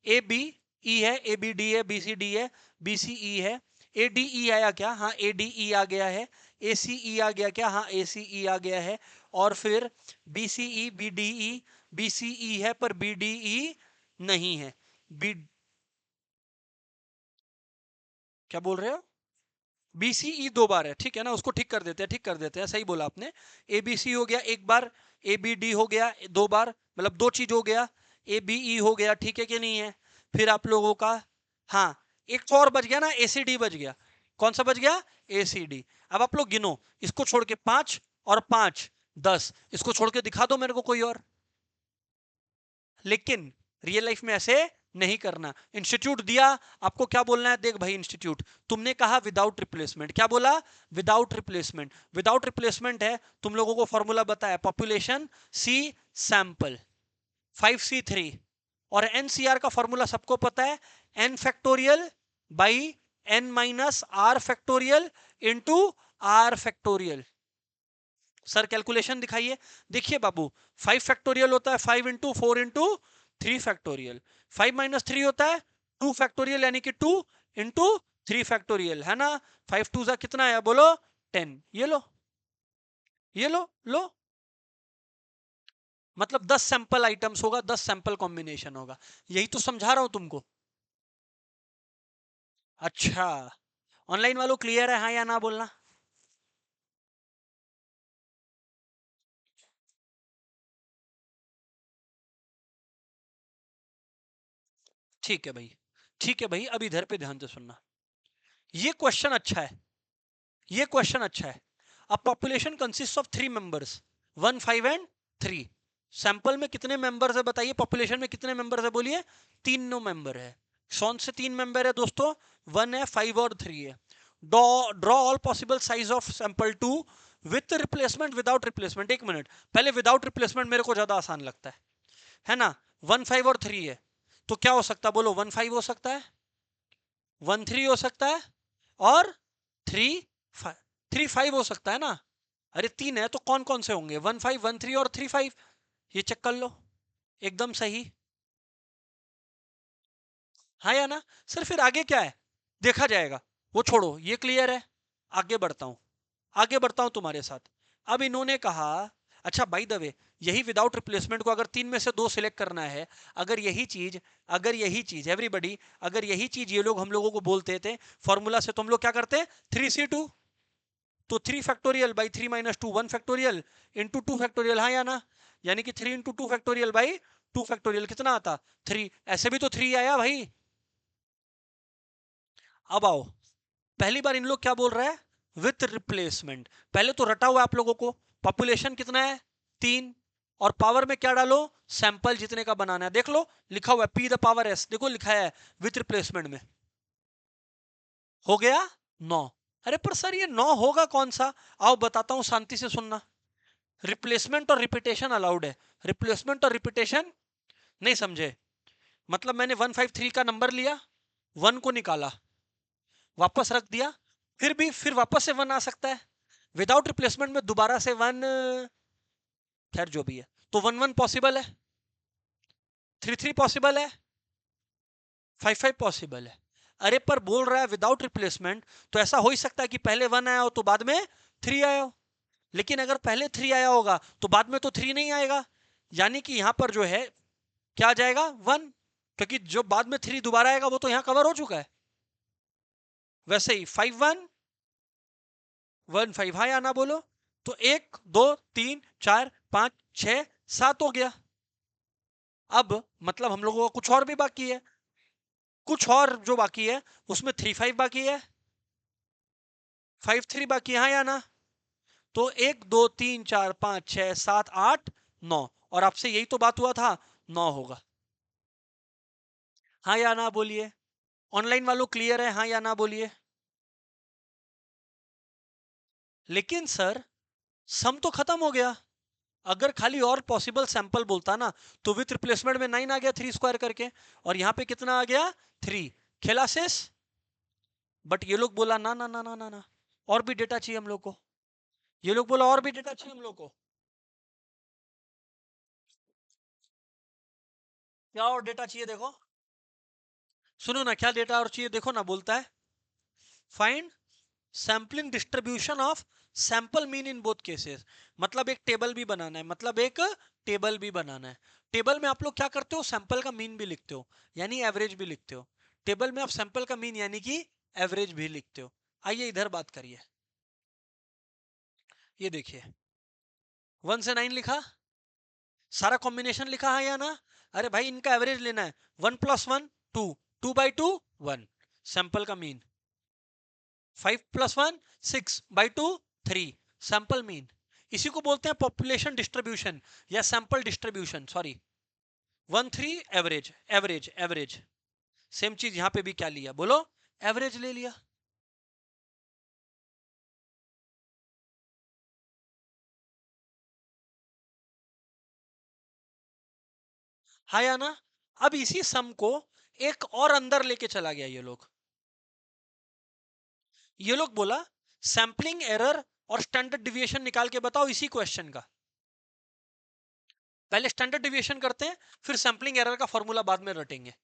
ए बी ई है, ए बी डी है, बी सी डी है, बी सी ई है। ए डी ई आया क्या? हाँ ए डी ई आ गया है। ए सी ई आ गया क्या? हाँ ए सी ई आ गया है। और फिर B C E, B D E, B C E है पर बी डी ई नहीं है। बी, क्या बोल रहे हो? बीसीई 2 बार है, ठीक है ना? उसको ठीक कर देते हैं, ठीक कर देते हैं, सही बोला आपने। एबीसी हो गया एक बार, एबीडी हो गया 2 बार, मतलब 2 चीज हो गया। एबीई हो गया, ठीक है कि नहीं है? फिर आप लोगों का, हाँ, एक तो और बच गया ना, एसीडी बच गया। कौन सा बच गया? एसीडी। अब आप लोग गिनो, इसको छोड़ के 5 और 5 10, इसको छोड़ के दिखा दो मेरे को कोई और। लेकिन रियल लाइफ में ऐसे नहीं करना। इंस्टीट्यूट दिया, आपको क्या बोलना है? देख भाई इंस्टीट्यूट, तुमने कहा विदाउट रिप्लेसमेंट, क्या बोला? Without replacement. विदाउट रिप्लेसमेंट है, तुम लोगों को फॉर्मूला बताया, पॉपुलेशन सी सैंपल 5C3। और एनसीआर का फॉर्मूला सबको पता है, n factorial by n minus r factorial into r factorial. Sir calculation दिखाइए। देखिए बाबू, 5 फैक्टोरियल होता है 5 इंटू 4 इंटू 3 फैक्टोरियल। 5 माइनस 3 होता है 2 फैक्टोरियल, यानी कि 2 इंटू 3 फैक्टोरियल, है ना? 5 2 कितना है बोलो? 10। ये लो, ये लो, लो। मतलब 10 सैंपल आइटम्स होगा, 10 सैंपल कॉम्बिनेशन होगा। यही तो समझा रहा हूं तुमको। अच्छा, ऑनलाइन वालों क्लियर है, हाँ या ना बोलना? ठीक है भाई, ठीक है भाई, अब इधर पे ध्यान से सुनना। ये क्वेश्चन अच्छा है, ये क्वेश्चन अच्छा है। अब population consist of 3 members, 1 5 and 3। Sample में कितने मेंबर्स है बताइए? पॉपुलेशन में कितने मेंबर्स है बोलिए? 3 मेंबर है। कौन से 3 मेंबर है दोस्तों? 1 है, 5 और 3 है। Draw all possible size of sample 2 with replacement, without replacement. एक मिनट, पहले विदाउट रिप्लेसमेंट मेरे को ज्यादा आसान लगता है ना? 1 5 और 3 है, तो क्या हो सकता है बोलो? 1 5 हो सकता है, 1 3 हो सकता है, और 3 5, 3 5 हो सकता है ना? अरे 3 है तो कौन कौन से होंगे? 1 5 1 3 और 3 5। ये चेक कर लो, एकदम सही। हाँ या ना? सर फिर आगे क्या है? देखा जाएगा, वो छोड़ो, ये क्लियर है। आगे बढ़ता हूं, आगे बढ़ता हूं तुम्हारे साथ। अब इन्होंने कहा, अच्छा बाय द वे, यही विदाउट रिप्लेसमेंट को अगर 3 में से 2 सिलेक्ट करना है, अगर यही चीज, अगर यही चीज एवरीबॉडी, अगर यही चीज ये लोग हम लोगों को बोलते थे फॉर्मूला से, तो हम लोग क्या करते? 3C2। तो 3 factorial by 3 minus 2 1 factorial into 2 factorial, हाँ या ना? यानी कि 3 इंटू 2 फैक्टोरियल बाई 2 फैक्टोरियल कितना आता? 3। ऐसे भी तो 3 आया भाई। अब आओ, पहली बार इन लोग क्या बोल रहा है? With replacement. पहले तो रटा हुआ आप लोगों को, पॉपुलेशन कितना है? 3। और पावर में क्या डालो? सैंपल जितने का बनाना है, देख लो लिखा हुआ है P द पावर S, देखो लिखा है विथ रिप्लेसमेंट में। हो गया 9। अरे पर सर ये 9 होगा कौन सा? आओ बताता हूं, शांति से सुनना। रिप्लेसमेंट और रिपीटेशन अलाउड है, रिप्लेसमेंट और रिपीटेशन नहीं समझे? मतलब मैंने 153 का नंबर लिया, 1 को निकाला, वापस रख दिया, फिर वापस से 1 आ सकता है। विदाउट रिप्लेसमेंट में दोबारा से 1, खैर जो भी है, तो 1 1 पॉसिबल है, 3 3 पॉसिबल है, 5 5 पॉसिबल है। अरे पर बोल रहा है विदाउट रिप्लेसमेंट, तो ऐसा हो ही सकता है कि पहले 1 आया हो तो बाद में 3 आया हो। लेकिन अगर पहले 3 आया होगा तो बाद में तो 3 नहीं आएगा, यानी कि यहां पर जो है क्या आ जाएगा 1, क्योंकि जो बाद में 3 दोबारा आएगा वो तो यहां कवर हो चुका है। वैसे ही 5 1 1 5, हाँ या ना बोलो। तो 1 2 3 4 5 6 7 हो गया। अब मतलब हम लोगों का कुछ और भी बाकी है, कुछ और जो बाकी है उसमें 3 5 बाकी है, 5 3 बाकी है, हाँ या ना। तो 1 2 3 4 5 6 7 8 9, और आपसे यही तो बात हुआ था, 9 होगा। हाँ या ना बोलिए। ऑनलाइन वालों क्लियर है, हाँ या ना बोलिए। लेकिन सर सम तो खत्म हो गया। अगर खाली और पॉसिबल सैंपल बोलता ना, तो विथ रिप्लेसमेंट में 9 आ गया 3 स्क्वायर करके, और यहां पे कितना आ गया 3। खेलासिस। बट ये लोग बोला ना ना ना ना ना ना, और भी डेटा चाहिए हम लोग को। ये लोग बोला और भी डेटा चाहिए हम लोग को। क्या और डेटा चाहिए देखो, सुनो ना क्या डेटा और चाहिए देखो ना, बोलता है find sampling distribution of sample mean in both cases. मतलब एक टेबल भी बनाना है, मतलब एक टेबल भी बनाना है। टेबल में आप लोग क्या करते हो, सैंपल का मीन भी लिखते हो, यानी एवरेज भी लिखते हो। टेबल में आप सैंपल का मीन यानी कि एवरेज भी लिखते हो। आइए इधर बात करिए। ये देखिए 1 से 9 लिखा, सारा कॉम्बिनेशन लिखा है या ना। अरे भाई इनका एवरेज लेना है। 1 + 1 2, 2 बाई 2 1, सैंपल का मीन। 5 + 1 6 by 2 3, sample mean. इसी को बोलते हैं पॉपुलेशन डिस्ट्रीब्यूशन या sample distribution, sorry. 1 3 average average average. Same चीज यहां पे भी क्या लिया बोलो, एवरेज ले लिया। हाँ या ना। अब इसी सम को एक और अंदर लेके चला गया ये लोग बोला सैंपलिंग एरर और स्टैंडर्ड डिविएशन निकाल के बताओ इसी क्वेश्चन का। पहले स्टैंडर्ड डिविएशन करते हैं, फिर सैंपलिंग एरर का फॉर्मूला बाद में रटेंगे।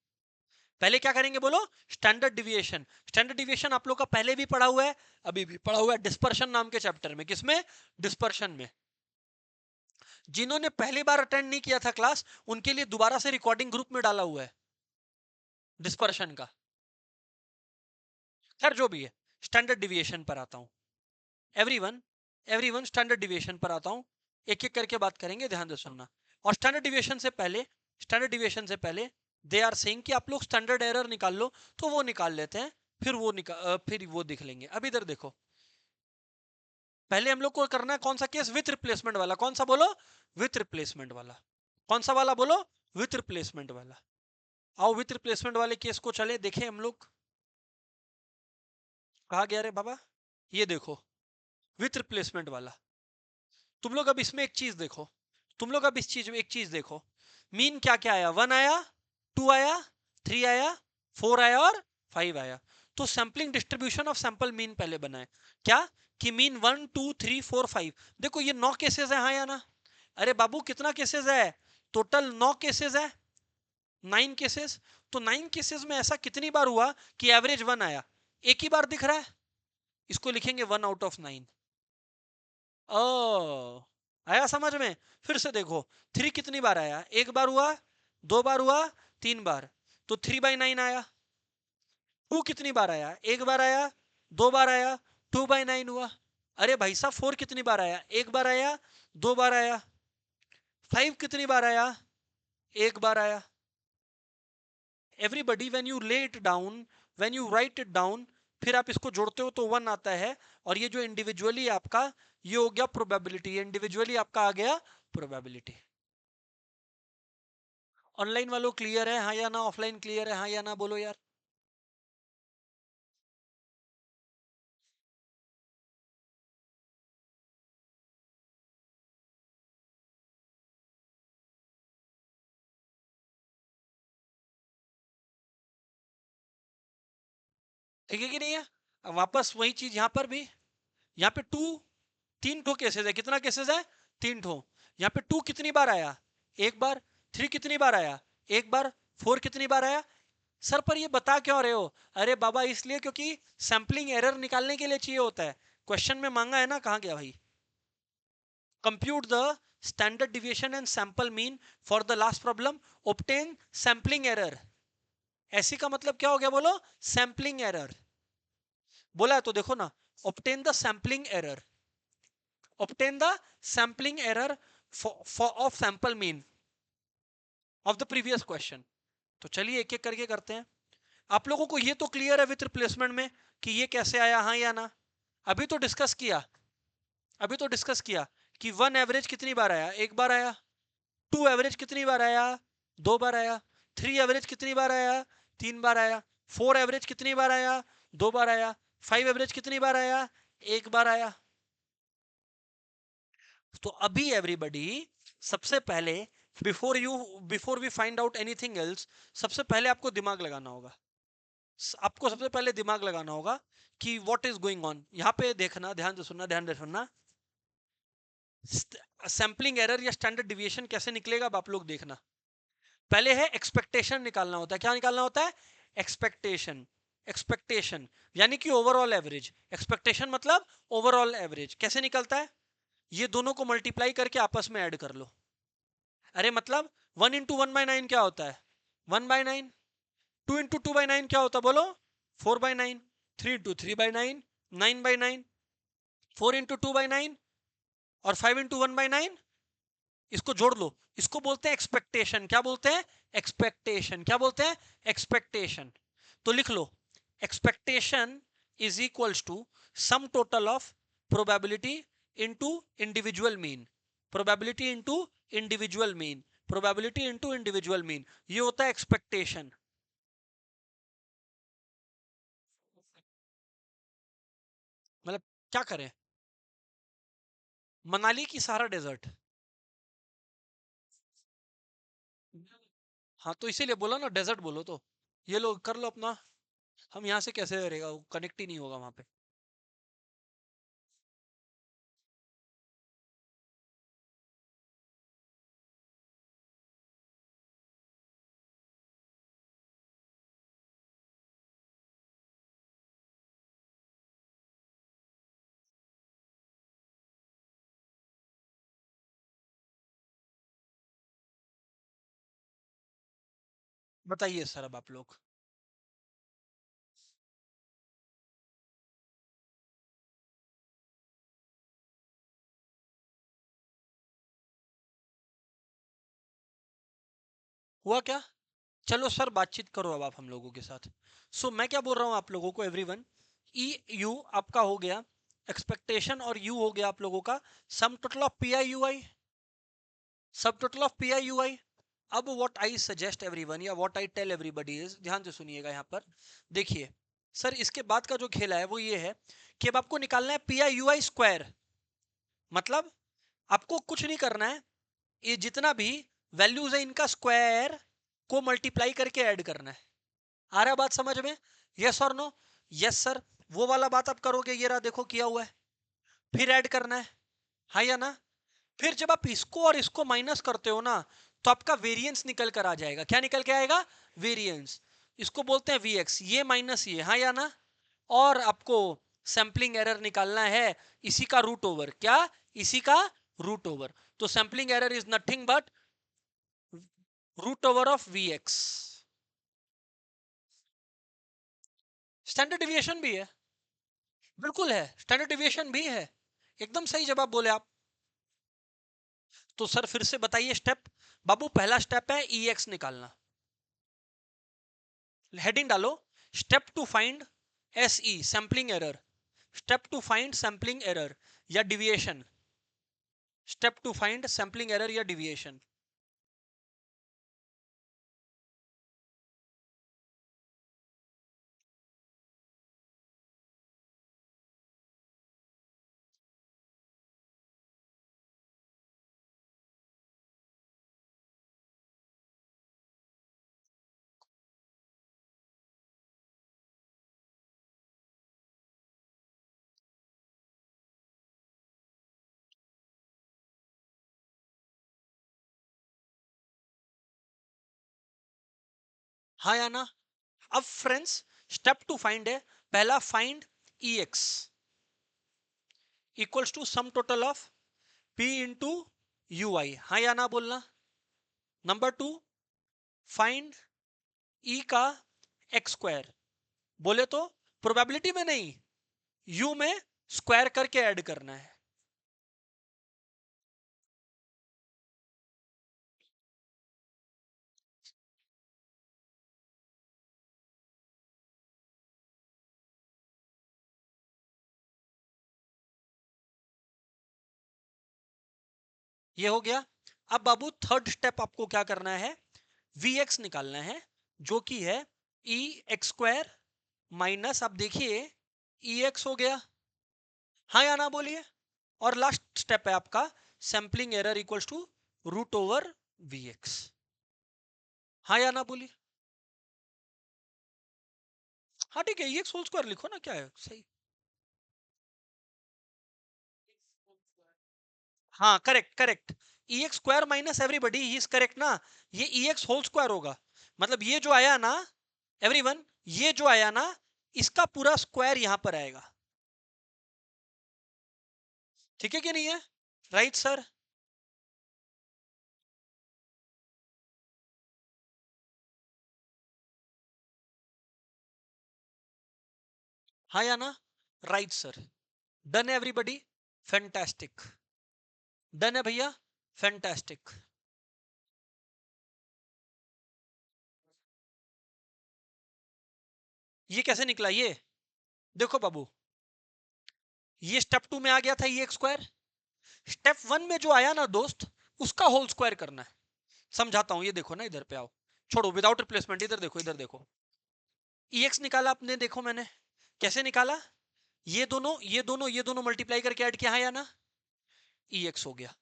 पहले क्या करेंगे बोलो, स्टैंडर्ड डिविएशन। स्टैंडर्ड डिविएशन आप लोग का पहले भी पढ़ा हुआ है, अभी भी पढ़ा हुआ है, डिस्पर्शन नाम के चैप्टर में। किसमें, डिस्पर्शन में। जिन्होंने पहली बार अटेंड नहीं किया था क्लास, उनके लिए दोबारा से रिकॉर्डिंग ग्रुप में डाला हुआ है डिस्पर्शन का। खैर जो भी है, स्टैंडर्ड डिविएशन पर आता हूं। एवरीवन, एवरीवन स्टैंडर्ड डिविएशन पर आता हूं। एक एक करके बात करेंगे, ध्यान से सुनना। और स्टैंडर्ड डिविएशन से पहले, स्टैंडर्ड डिविएशन से पहले दे आर सेइंग कि आप लोग स्टैंडर्ड एरर निकाल लो, तो वो निकाल लेते हैं। फिर वो देख लेंगे। अब इधर देखो, पहले हम लोग को करना है कौन सा केस, विथ रिप्लेसमेंट वाला। कौन सा बोलो, विथ रिप्लेसमेंट वाला। कौन सा वाला बोलो, विथ रिप्लेसमेंट वाला। आओ विथ रिप्लेसमेंट वाले केस को चले देखें हम लोग। कहा गया रे बाबा, ये देखो विथ रिप्लेसमेंट वाला। तुम लोग अब इसमें एक चीज देखो, तुम लोग अब इस चीज में एक चीज देखो। मीन क्या क्या आया, 1 आया, 2 आया, 3 आया, 4 आया और 5 आया। तो sampling distribution of sample mean पहले बनाए। क्या, कि मीन 1 2 3 4 5। देखो ये 9 केसेस है, हाँ या ना। अरे बाबू कितना केसेस है, टोटल 9 केसेस है, 9 केसेस। तो 9 केसेस में ऐसा कितनी बार हुआ कि एवरेज 1 आया, एक ही बार दिख रहा है। इसको लिखेंगे 1/9। ओ, आया समझ में। फिर से देखो, 3 कितनी बार आया, एक बार हुआ, 2 बार हुआ, 3 बार, तो 3/9 आया। 2 कितनी बार आया, एक बार आया, 2 बार आया, 2/9 हुआ। अरे भाई साहब 4 कितनी बार आया, एक बार आया, 2 बार आया। 5 कितनी बार आया, एक बार आया। एवरीबडी व्हेन यू ले it down, when you right it down, फिर आप इसको जोड़ते हो तो 1 आता है। और ये जो इंडिविजुअली आपका, ये हो गया प्रोबेबिलिटी, इंडिविजुअली आपका आ गया प्रोबेबिलिटी। ऑनलाइन वालों क्लियर है, हाँ या ना। ऑफलाइन क्लियर है, हाँ या ना बोलो यार। ठीक है कि नहीं है। अब वापस वही चीज यहां पर भी, यहाँ पे टू, तीन ठो केसेस है, कितना केसेस है, तीन ठो। यहाँ पे टू कितनी बार आया, एक बार। थ्री कितनी बार आया, एक बार। फोर कितनी बार आया। सर पर ये बता क्यों रहे हो, अरे बाबा इसलिए क्योंकि सैंपलिंग एरर निकालने के लिए चाहिए होता है। क्वेश्चन में मांगा है ना, कहां गया भाई, compute the standard deviation and sample mean for the last problem, obtain sampling error. ऐसी का मतलब क्या हो गया बोलो, सैंपलिंग एरर। बोला है तो देखो ना, obtain the sampling error, obtain the sampling error of sample mean of the previous question. तो चलिए एक एक करके करते हैं। आप लोगों को ये तो क्लियर है विथ रिप्लेसमेंट में कि ये कैसे आया, हाँ या ना। अभी तो डिस्कस किया, अभी तो डिस्कस किया कि वन एवरेज कितनी बार आया, एक बार आया। टू एवरेज कितनी बार आया, दो बार आया। थ्री एवरेज कितनी बार आया, तीन बार आया। फोर एवरेज कितनी बार आया, दो बार आया। फाइव एवरेज कितनी बार आया, एक बार आया। तो अभी एवरीबॉडी, सबसे पहले before we find out anything else, सबसे पहले आपको दिमाग लगाना होगा। आपको सबसे पहले दिमाग लगाना होगा कि व्हाट इज गोइंग ऑन। यहां पे देखना, ध्यान से सुनना, ध्यान से सुनना। सैंपलिंग एरर या स्टैंडर्ड डिविएशन कैसे निकलेगा अब आप लोग देखना। पहले है एक्सपेक्टेशन निकालना होता है। क्या निकालना होता है, एक्सपेक्टेशन। एक्सपेक्टेशन यानी कि ओवरऑल एवरेज। एक्सपेक्टेशन मतलब ओवरऑल एवरेज। कैसे निकलता है, ये दोनों को मल्टीप्लाई करके आपस में ऐड कर लो। अरे मतलब one into one by nine क्या होता है, one by nine. Two into two by nine क्या होता है बोलो, four by nine. Three into three by nine, nine by nine. Four into two by nine, और five into one by nine. इसको जोड़ लो, इसको बोलते हैं एक्सपेक्टेशन। क्या बोलते हैं, एक्सपेक्टेशन। क्या बोलते हैं, एक्सपेक्टेशन। तो लिख लो, expectation is equals to sum total of probability into individual mean. Probability into individual mean, probability into individual mean, ये होता है एक्सपेक्टेशन। मतलब क्या करें, मनाली की सारा डेजर्ट। हाँ तो इसीलिए बोला ना डेजर्ट बोलो तो। ये लोग कर लो अपना, हम यहाँ से कैसे रहेगा, कनेक्ट ही नहीं होगा वहां पे। बताइए सर अब आप लोग। हुआ क्या, चलो सर बातचीत करो अब आप हम लोगों के साथ। मैं क्या बोल रहा हूँ आप लोगों को, एवरीवन। ई यू आपका हो गया एक्सपेक्टेशन, और यू हो गया आप लोगों का sum total of P I U I, सब total of P I U I. अब व्हाट आई सजेस्ट एवरीवन, या what I tell everybody is, ध्यान से सुनिएगा यहाँ पर। देखिए सर, इसके बाद का जो खेला है वो ये है कि अब आपको निकालना है P I U I square. मतलब आपको कुछ नहीं करना है, ये जितना भी वैल्यूज है इनका स्क्वायर को मल्टीप्लाई करके ऐड करना है। आ रहा है बात समझ में, यस और नो। यस सर, वो वाला बात आप करोगे, ये रहा देखो किया हुआ है। फिर ऐड करना है, हाँ या ना। फिर जब आप इसको और इसको माइनस करते हो ना, तो आपका वेरिएंस निकल कर आ जाएगा। क्या निकल के आएगा, वेरिएंस। इसको बोलते हैं वी एक्स, ये माइनस ये, हाँ या ना। और आपको सैंपलिंग एरर निकालना है इसी का रूट ओवर। क्या, इसी का रूट ओवर। तो sampling error is nothing but root over of V X. Standard deviation भी है, बिल्कुल है, स्टैंडर्ड डिविएशन भी है। एकदम सही जवाब बोले आप। तो सर फिर से बताइए स्टेप। बाबू पहला स्टेप है ई एक्स निकालना। हेडिंग डालो, step two find S E sampling error. Step two find sampling error या deviation. Step two find sampling error या डिविएशन। हाँ या ना? अब फ्रेंड्स स्टेप टू फाइंड है, पहला find E X equals to sum total of P into U I, हाँ या ना बोलना। नंबर टू फाइंड ई का एक्स स्क्वायर, बोले तो प्रोबेबिलिटी में नहीं, यू में स्क्वायर करके ऐड करना है। ये हो गया। अब बाबू थर्ड स्टेप आपको क्या करना है, वी एक्स निकालना है, जो कि है ई एक्स स्क्वायर माइनस, आप देखिए ई एक्स हो गया, हाँ या ना बोलिए। और लास्ट स्टेप है आपका sampling error equals to root over V X, हाँ या ना बोलिए। हाँ ठीक है, ई एक्स होल स्क्वायर लिखो ना, क्या है सही। हाँ correct correct, E x square minus everybody is correct ना, ये ई एक्स होल स्क्वायर होगा, मतलब ये जो आया ना एवरीवन, ये जो आया ना इसका पूरा स्क्वायर यहां पर आएगा, ठीक है कि नहीं है? Right sir? हाँ या ना? Right sir. डन है एवरीबडी, फैंटास्टिक, डन है भैया, फैंटास्टिक। ये कैसे निकला ये, देखो बाबू, ये स्टेप टू में आ गया था ये एक्स स्क्वायर, स्टेप वन में जो आया ना दोस्त, उसका होल स्क्वायर करना है। समझाता हूं, ये देखो ना, इधर पे आओ, छोड़ो विदाउट रिप्लेसमेंट, इधर देखो इधर देखो, ई एक्स निकाला आपने, देखो मैंने कैसे निकाला, ये दोनों मल्टीप्लाई करके ऐड किया, हाँ या ना? ई एक्स हो गया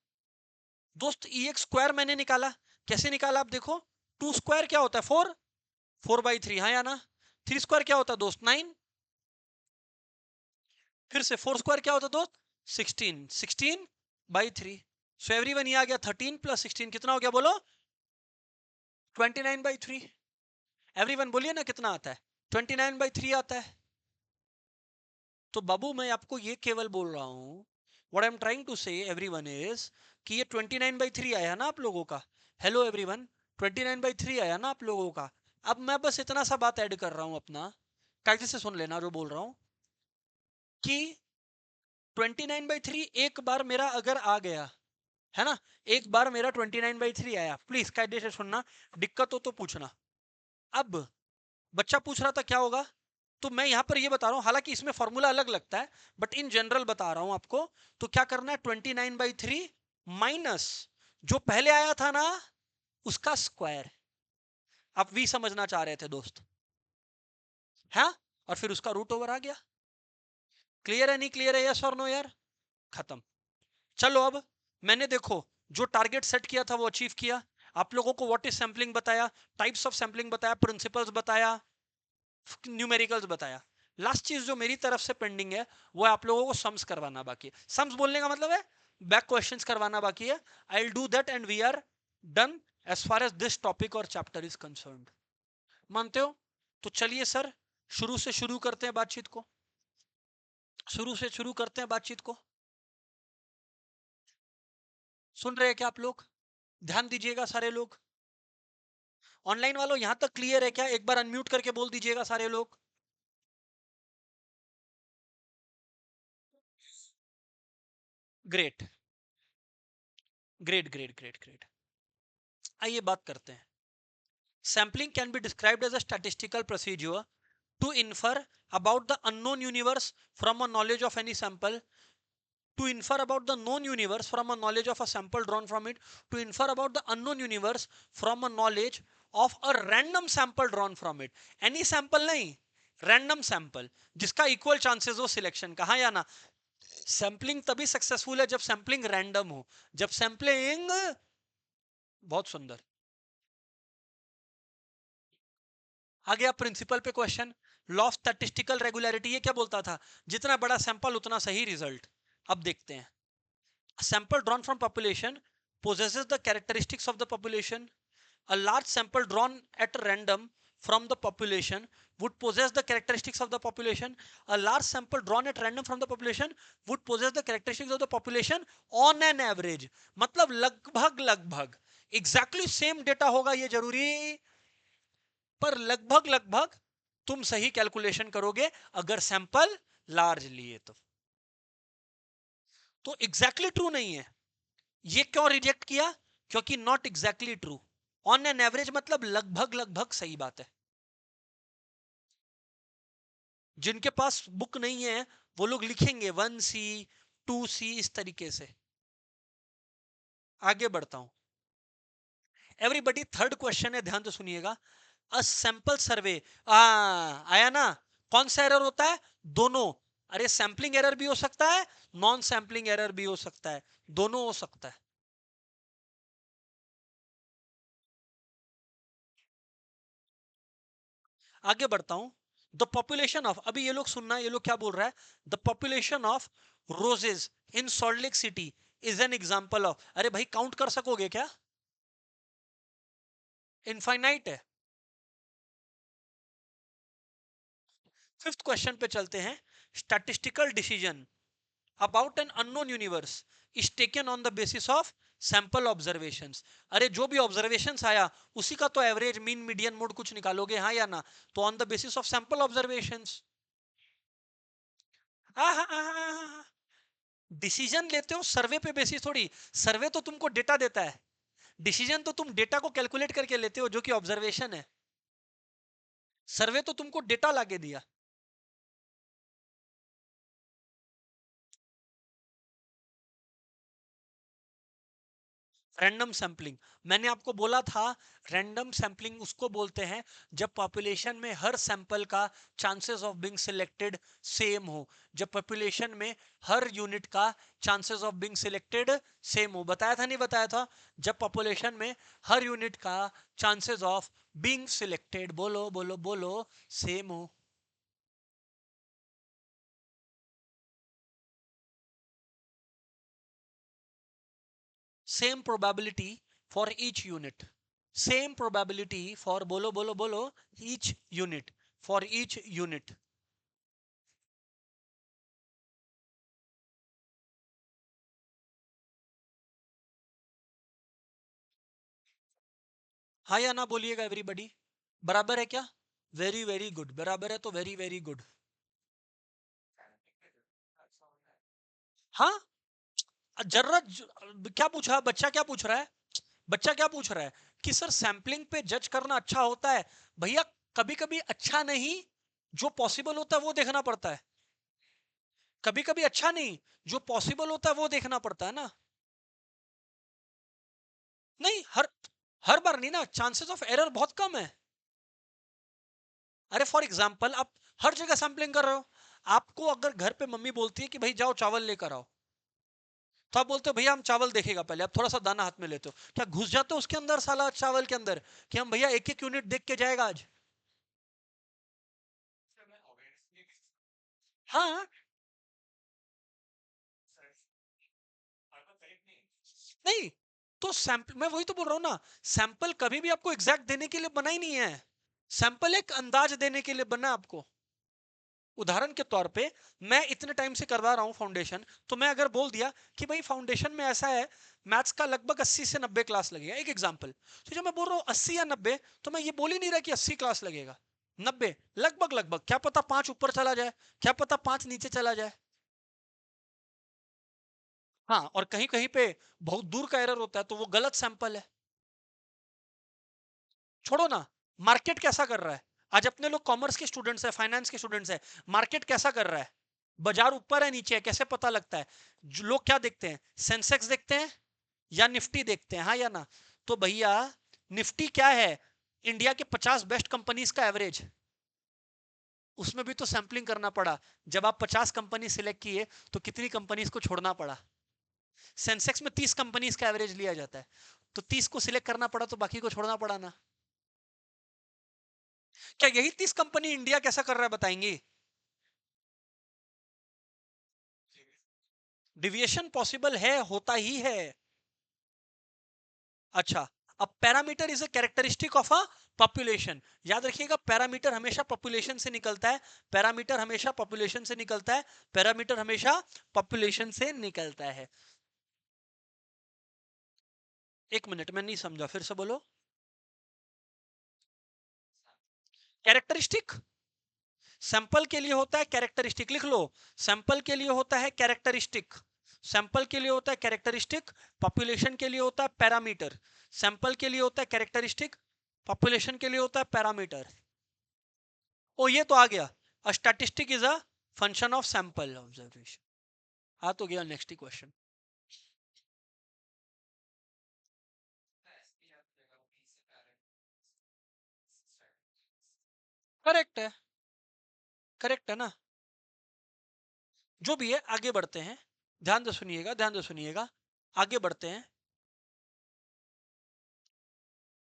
दोस्त। ई एक्स स्क्वायर मैंने निकाला, कैसे निकाला आप देखो, टू स्क्वायर क्या होता है, फोर, 4/3, हाँ या ना? थ्री स्क्वायर क्या होता है दोस्त, 9, फिर से फोर स्क्वायर क्या होता है दोस्त, 16, 16/3। सो एवरीवन ये आ गया 13 + 16 कितना हो गया बोलो, 29/3। एवरीवन बोलिए ना कितना आता है, 29/3 आता है। तो बाबू मैं आपको ये केवल बोल रहा हूं, what I am trying to say everyone is, कि ये 29/3 आया ना आप लोगों का, हेलो एवरीवन, 29/3 आया ना आप लोगों का। अब मैं बस इतना सा बात ऐड कर रहा हूं अपना, कायदे से सुन लेना जो बोल रहा हूं, कि 29/3 एक बार मेरा अगर आ गया है ना, एक बार मेरा 29/3 आया, प्लीज कायदे से सुनना, दिक्कत हो तो पूछना। अब बच्चा पूछ रहा था क्या होगा, तो मैं यहां पर ये बता रहा हूं, हालांकि इसमें फॉर्मूला अलग लगता है, बट इन जनरल बता रहा हूं आपको। तो क्या करना है, 29/3 माइनस जो पहले आया था ना उसका स्क्वायर, आप वी समझना चाह रहे थे दोस्त, है? और फिर उसका रूट ओवर आ गया। क्लियर है नहीं क्लियर है, यस और नो यार? खत्म। चलो अब मैंने देखो जो टारगेट सेट किया था वो अचीव किया, आप लोगों को व्हाट इज सैंपलिंग बताया, टाइप्स ऑफ सैंपलिंग बताया, प्रिंसिपल्स बताया, न्यूमेरिकल्स बताया। लास्ट चीज जो मेरी तरफ से पेंडिंग है वो आप लोगों को सम्स करवाना बाकी है। सम्स बोलने का मतलब है बैक क्वेश्चंस करवाना बाकी है। I will do that and we are done as far as this topic और चैप्टर इज कंसर्न्ड। मानते हो? तो चलिए सर, शुरू से शुरू करते हैं बातचीत को, शुरू से शुरू करते हैं बातचीत को। सुन रहे हैं क्या आप लोग? ध्यान दीजिएगा सारे लोग, ऑनलाइन वालों यहां तक क्लियर है क्या? एक बार अनम्यूट करके बोल दीजिएगा सारे लोग। Great great great great great. आइए बात करते हैं। Sampling can be described as a statistical procedure to infer about the unknown universe from a knowledge of any sample, to infer about the known universe from a knowledge of a sample drawn from it, to infer about the unknown universe from a knowledge of a random sample drawn from it। any sample नहीं, random sample जिसका equal chances हो selection का, हाँ या ना? Sampling तभी successful है जब सैम्पलिंग रैंडम हो, जब सैम्पलिंग, बहुत सुंदर। आ गया प्रिंसिपल पे question, law of statistical regularity, ये क्या बोलता था, जितना बड़ा सैंपल उतना सही रिजल्ट। अब देखते हैं, sample drawn from population possesses the characteristics of the population, a large sample drawn at random from the population would possess the characteristics of the population. A large sample drawn at random from the population would possess the characteristics of the population on an average. मतलब लगभग लगभग exactly same data होगा ये जरूरी, पर लगभग लगभग तुम सही कैलकुलेशन करोगे अगर सैंपल लार्ज लिए तो एग्जैक्टली ट्रू नहीं है। ये क्यों रिजेक्ट किया? क्योंकि not exactly true. On an average मतलब लगभग लगभग सही बात है। जिनके पास बुक नहीं है वो लोग लिखेंगे 1C 2C इस तरीके से। आगे बढ़ता हूं। एवरीबडी थर्ड क्वेश्चन है, ध्यान से सुनिएगा। अ सैंपल सर्वे आया ना? कौन सा एरर होता है? दोनों। अरे सैंपलिंग एरर भी हो सकता है, नॉन सैंपलिंग एरर भी हो सकता है, दोनों हो सकता है। आगे बढ़ता हूं। द पॉपुलेशन ऑफ, अभी ये लोग सुनना, ये लोग क्या बोल रहा है? The population of roses in salt lake city is an example of. अरे भाई काउंट कर सकोगे क्या? इनफाइनाइट है। फिफ्थ क्वेश्चन पे चलते हैं। Statistical decision about an unknown universe is taken on the basis of sample observations. अरे जो भी ऑब्जर्वेशंस आया उसी का तो एवरेज मीन मीडियन मोड कुछ निकालोगे, हाँ या ना? तो on the basis of sample observations. Decision लेते हो सर्वे पे बेसिस थोड़ी। सर्वे तो तुमको डेटा देता है, डिसीजन तो तुम डेटा को कैलकुलेट करके लेते हो जो कि ऑब्जर्वेशन है। सर्वे तो तुमको डेटा लाके दिया। रैंडम सैंपलिंग, मैंने आपको बोला था रैंडम सैंपलिंग उसको बोलते हैं जब पॉपुलेशन में हर सैंपल का chances of being selected same हो। जब पॉपुलेशन में हर यूनिट का chances of being selected same हो। बताया था नहीं बताया था? जब पॉपुलेशन में हर यूनिट का चांसेस ऑफ बीइंग सिलेक्टेड, बोलो बोलो बोलो, सेम हो। Same probability for each unit. Same probability for, बोलो बोलो बोलो, each unit, for each unit. हाँ या ना बोलिएगा एवरीबॉडी। बराबर है क्या? वेरी वेरी गुड, बराबर है तो वेरी वेरी गुड। हाँ, जरा क्या पूछा बच्चा? क्या पूछ रहा है बच्चा? क्या पूछ रहा है कि सर सैंपलिंग पे जज करना अच्छा होता है? भैया कभी कभी अच्छा नहीं, जो पॉसिबल होता है वो देखना पड़ता है। कभी कभी अच्छा नहीं, जो पॉसिबल होता है वो देखना पड़ता है ना। नहीं, हर हर बार नहीं ना, चांसेस ऑफ एरर बहुत कम है। अरे फॉर एग्जांपल आप हर जगह सैंपलिंग कर रहे हो। आपको अगर घर पे मम्मी बोलती है कि भाई जाओ चावल लेकर आओ, तो आप बोलते हो भैया हम चावल देखेगा पहले, आप थोड़ा सा दाना हाथ में लेते हो, क्या घुस जाते हो उसके अंदर साला चावल के अंदर कि हम भैया एक एक यूनिट देख के जाएगा आज? हाँ। नहीं, तो सैंपल, मैं वही तो बोल रहा हूँ ना, सैंपल कभी भी आपको एग्जैक्ट देने के लिए बना ही नहीं है। सैंपल एक अंदाज देने के लिए बना है आपको। उदाहरण के तौर पे मैं इतने टाइम से करवा रहा हूँ फाउंडेशन, तो मैं अगर बोल दिया कि भाई फाउंडेशन में ऐसा है, मैथ्स का लगभग 80 से 90 क्लास लगेगा, एक एग्जांपल। तो जब मैं बोल रहा हूँ 80 या 90, तो मैं ये बोल ही नहीं रहा कि 80 क्लास लगेगा। 90 लगभग लगभग, क्या पता 5 ऊपर चला जाए, क्या पता 5 नीचे चला जाए। हाँ, और कहीं कहीं पे बहुत दूर का एरर होता है तो वो गलत सैंपल है। छोड़ो ना, मार्केट कैसा कर रहा है? आज अपने लोग कॉमर्स के स्टूडेंट्स है, फाइनेंस के स्टूडेंट्स है, मार्केट कैसा कर रहा है? बाजार ऊपर है नीचे है कैसे पता लगता है? जो लोग क्या देखते हैं, सेंसेक्स देखते हैं या निफ्टी देखते हैं, हाँ या ना? तो भैया निफ्टी क्या है? इंडिया के 50 बेस्ट कंपनीज का एवरेज। उसमें भी तो सैंपलिंग करना पड़ा। जब आप 50 कंपनी सिलेक्ट किए तो कितनी कंपनीज को छोड़ना पड़ा? सेंसेक्स में 30 कंपनीज का एवरेज लिया जाता है, तो 30 को सिलेक्ट करना पड़ा तो बाकी को छोड़ना पड़ा ना। क्या यही 30 कंपनी इंडिया कैसा कर रहा है बताएंगे? डिविएशन पॉसिबल है, होता ही है। अच्छा, अब parameter is a characteristic of a population, याद रखिएगा पैरामीटर हमेशा पॉपुलेशन से निकलता है, पैरामीटर हमेशा पॉपुलेशन से निकलता है, पैरामीटर हमेशा पॉपुलेशन से निकलता है। एक मिनट, मैं नहीं समझा, फिर से बोलो। कैरेक्टरिस्टिक, सैंपल के लिए होता है कैरेक्टरिस्टिक, लिख लो। सैंपल के लिए होता है कैरेक्टरिस्टिक, सैंपल के लिए होता है कैरेक्टरिस्टिक, पॉपुलेशन के लिए होता है पैरामीटर। सैंपल के लिए होता है कैरेक्टरिस्टिक, पॉपुलेशन के लिए होता है पैरामीटर। ओ ये तो आ गया, a statistic is a function of sample observation. हाँ तो गया नेक्स्ट क्वेश्चन। करेक्ट है, करेक्ट है ना। जो भी है आगे बढ़ते हैं, ध्यान से सुनिएगा, ध्यान से सुनिएगा, आगे बढ़ते हैं।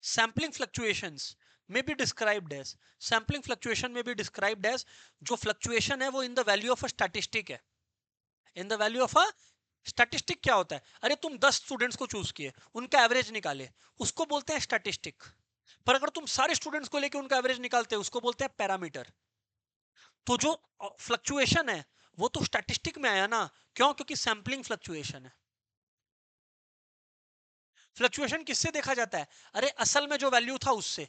Sampling fluctuations may be described as, sampling fluctuation may be described as, जो फ्लक्चुएशन है वो in the value of a statistic है। In the value of a statistic क्या होता है? अरे तुम 10 स्टूडेंट्स को चूज किए, उनका एवरेज निकाले, उसको बोलते हैं स्टैटिस्टिक। पर अगर तुम सारे स्टूडेंट्स को लेके उनका एवरेज निकालते हो, उसको बोलते हैं पैरामीटर। तो जो फ्लक्चुएशन है वो तो स्टैटिस्टिक में आया ना, क्यों? क्योंकि सैम्पलिंग फ्लक्चुएशन है। फ्लक्चुएशन किससे देखा जाता है? अरे असल में जो वैल्यू था उससे।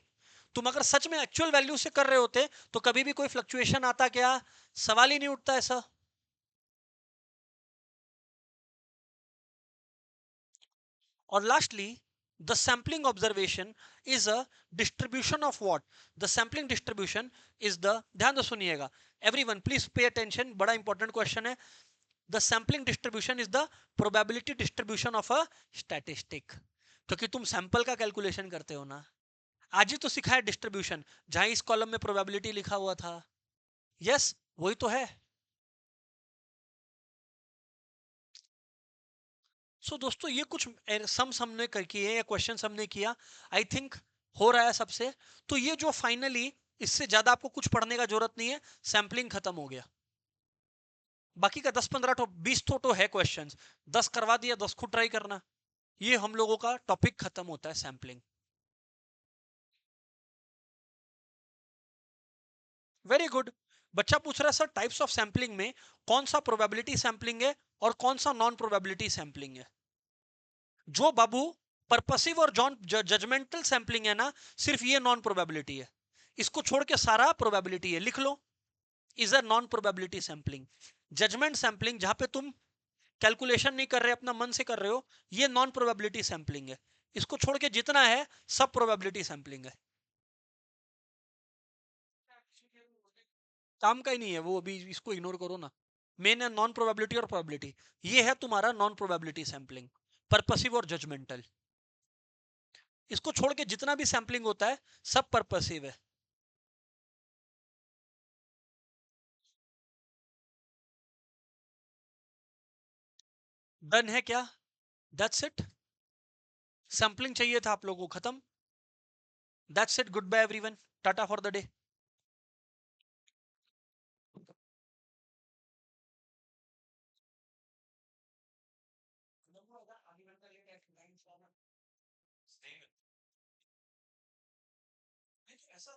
तुम अगर सच में एक्चुअल वैल्यू से कर रहे होते तो कभी भी कोई फ्लक्चुएशन आता क्या? सवाल ही नहीं उठता ऐसा। और lastly, the sampling observation is a distribution of what? The sampling distribution is the, ध्यान से सुनिएगा एवरीवन, प्लीज पे अटेंशन, बड़ा इंपॉर्टेंट क्वेश्चन है। The sampling distribution is the probability distribution of a statistic. क्योंकि तुम सैंपल का calculation करते हो ना, आज ही तो सिखा है डिस्ट्रीब्यूशन, जहां इस कॉलम में प्रोबेबिलिटी लिखा हुआ था। यस, वही तो है। सो दोस्तों ये कुछ सम हमने किए या क्वेश्चन हमने किया, आई थिंक हो रहा है सबसे। तो ये जो फाइनली, इससे ज्यादा आपको कुछ पढ़ने का जरूरत नहीं है, सैम्पलिंग खत्म हो गया। बाकी का 10-15 तो 20 तो है क्वेश्चंस, 10 करवा दिया, 10 खुद ट्राई करना। ये हम लोगों का टॉपिक खत्म होता है सैम्पलिंग। Very good. बच्चा पूछ रहा है सर टाइप्स ऑफ सैम्पलिंग में कौन सा प्रोबेबिलिटी सैम्पलिंग है और कौन सा नॉन प्रोबेबिलिटी सैम्पलिंग है। जो बाबू पर्पसिव और जॉन जजमेंटल सैंपलिंग है ना, सिर्फ ये नॉन प्रोबेबिलिटी है। इसको छोड़ के सारा प्रोबेबिलिटी है, लिख लो। Is a non probability sampling. Judgement sampling जहां पे तुम कैलकुलेशन नहीं कर रहे, अपना मन से कर रहे हो, ये नॉन प्रोबेबिलिटी सैंपलिंग है। इसको छोड़ के जितना है सब प्रोबेबिलिटी सैंपलिंग है। काम का ही नहीं है वो, अभी इसको इग्नोर करो ना। मेन है नॉन प्रोबेबिलिटी और प्रोबेबिलिटी। ये है तुम्हारा नॉन प्रोबेबिलिटी सैंपलिंग, पर्पसिव और जजमेंटल। इसको छोड़ के जितना भी सैंपलिंग होता है सब पर्पसिव है। डन है क्या? That's it. सैंपलिंग चाहिए था आप लोगों को, खत्म। That's it, good bye everyone, tata for the day. ऐसा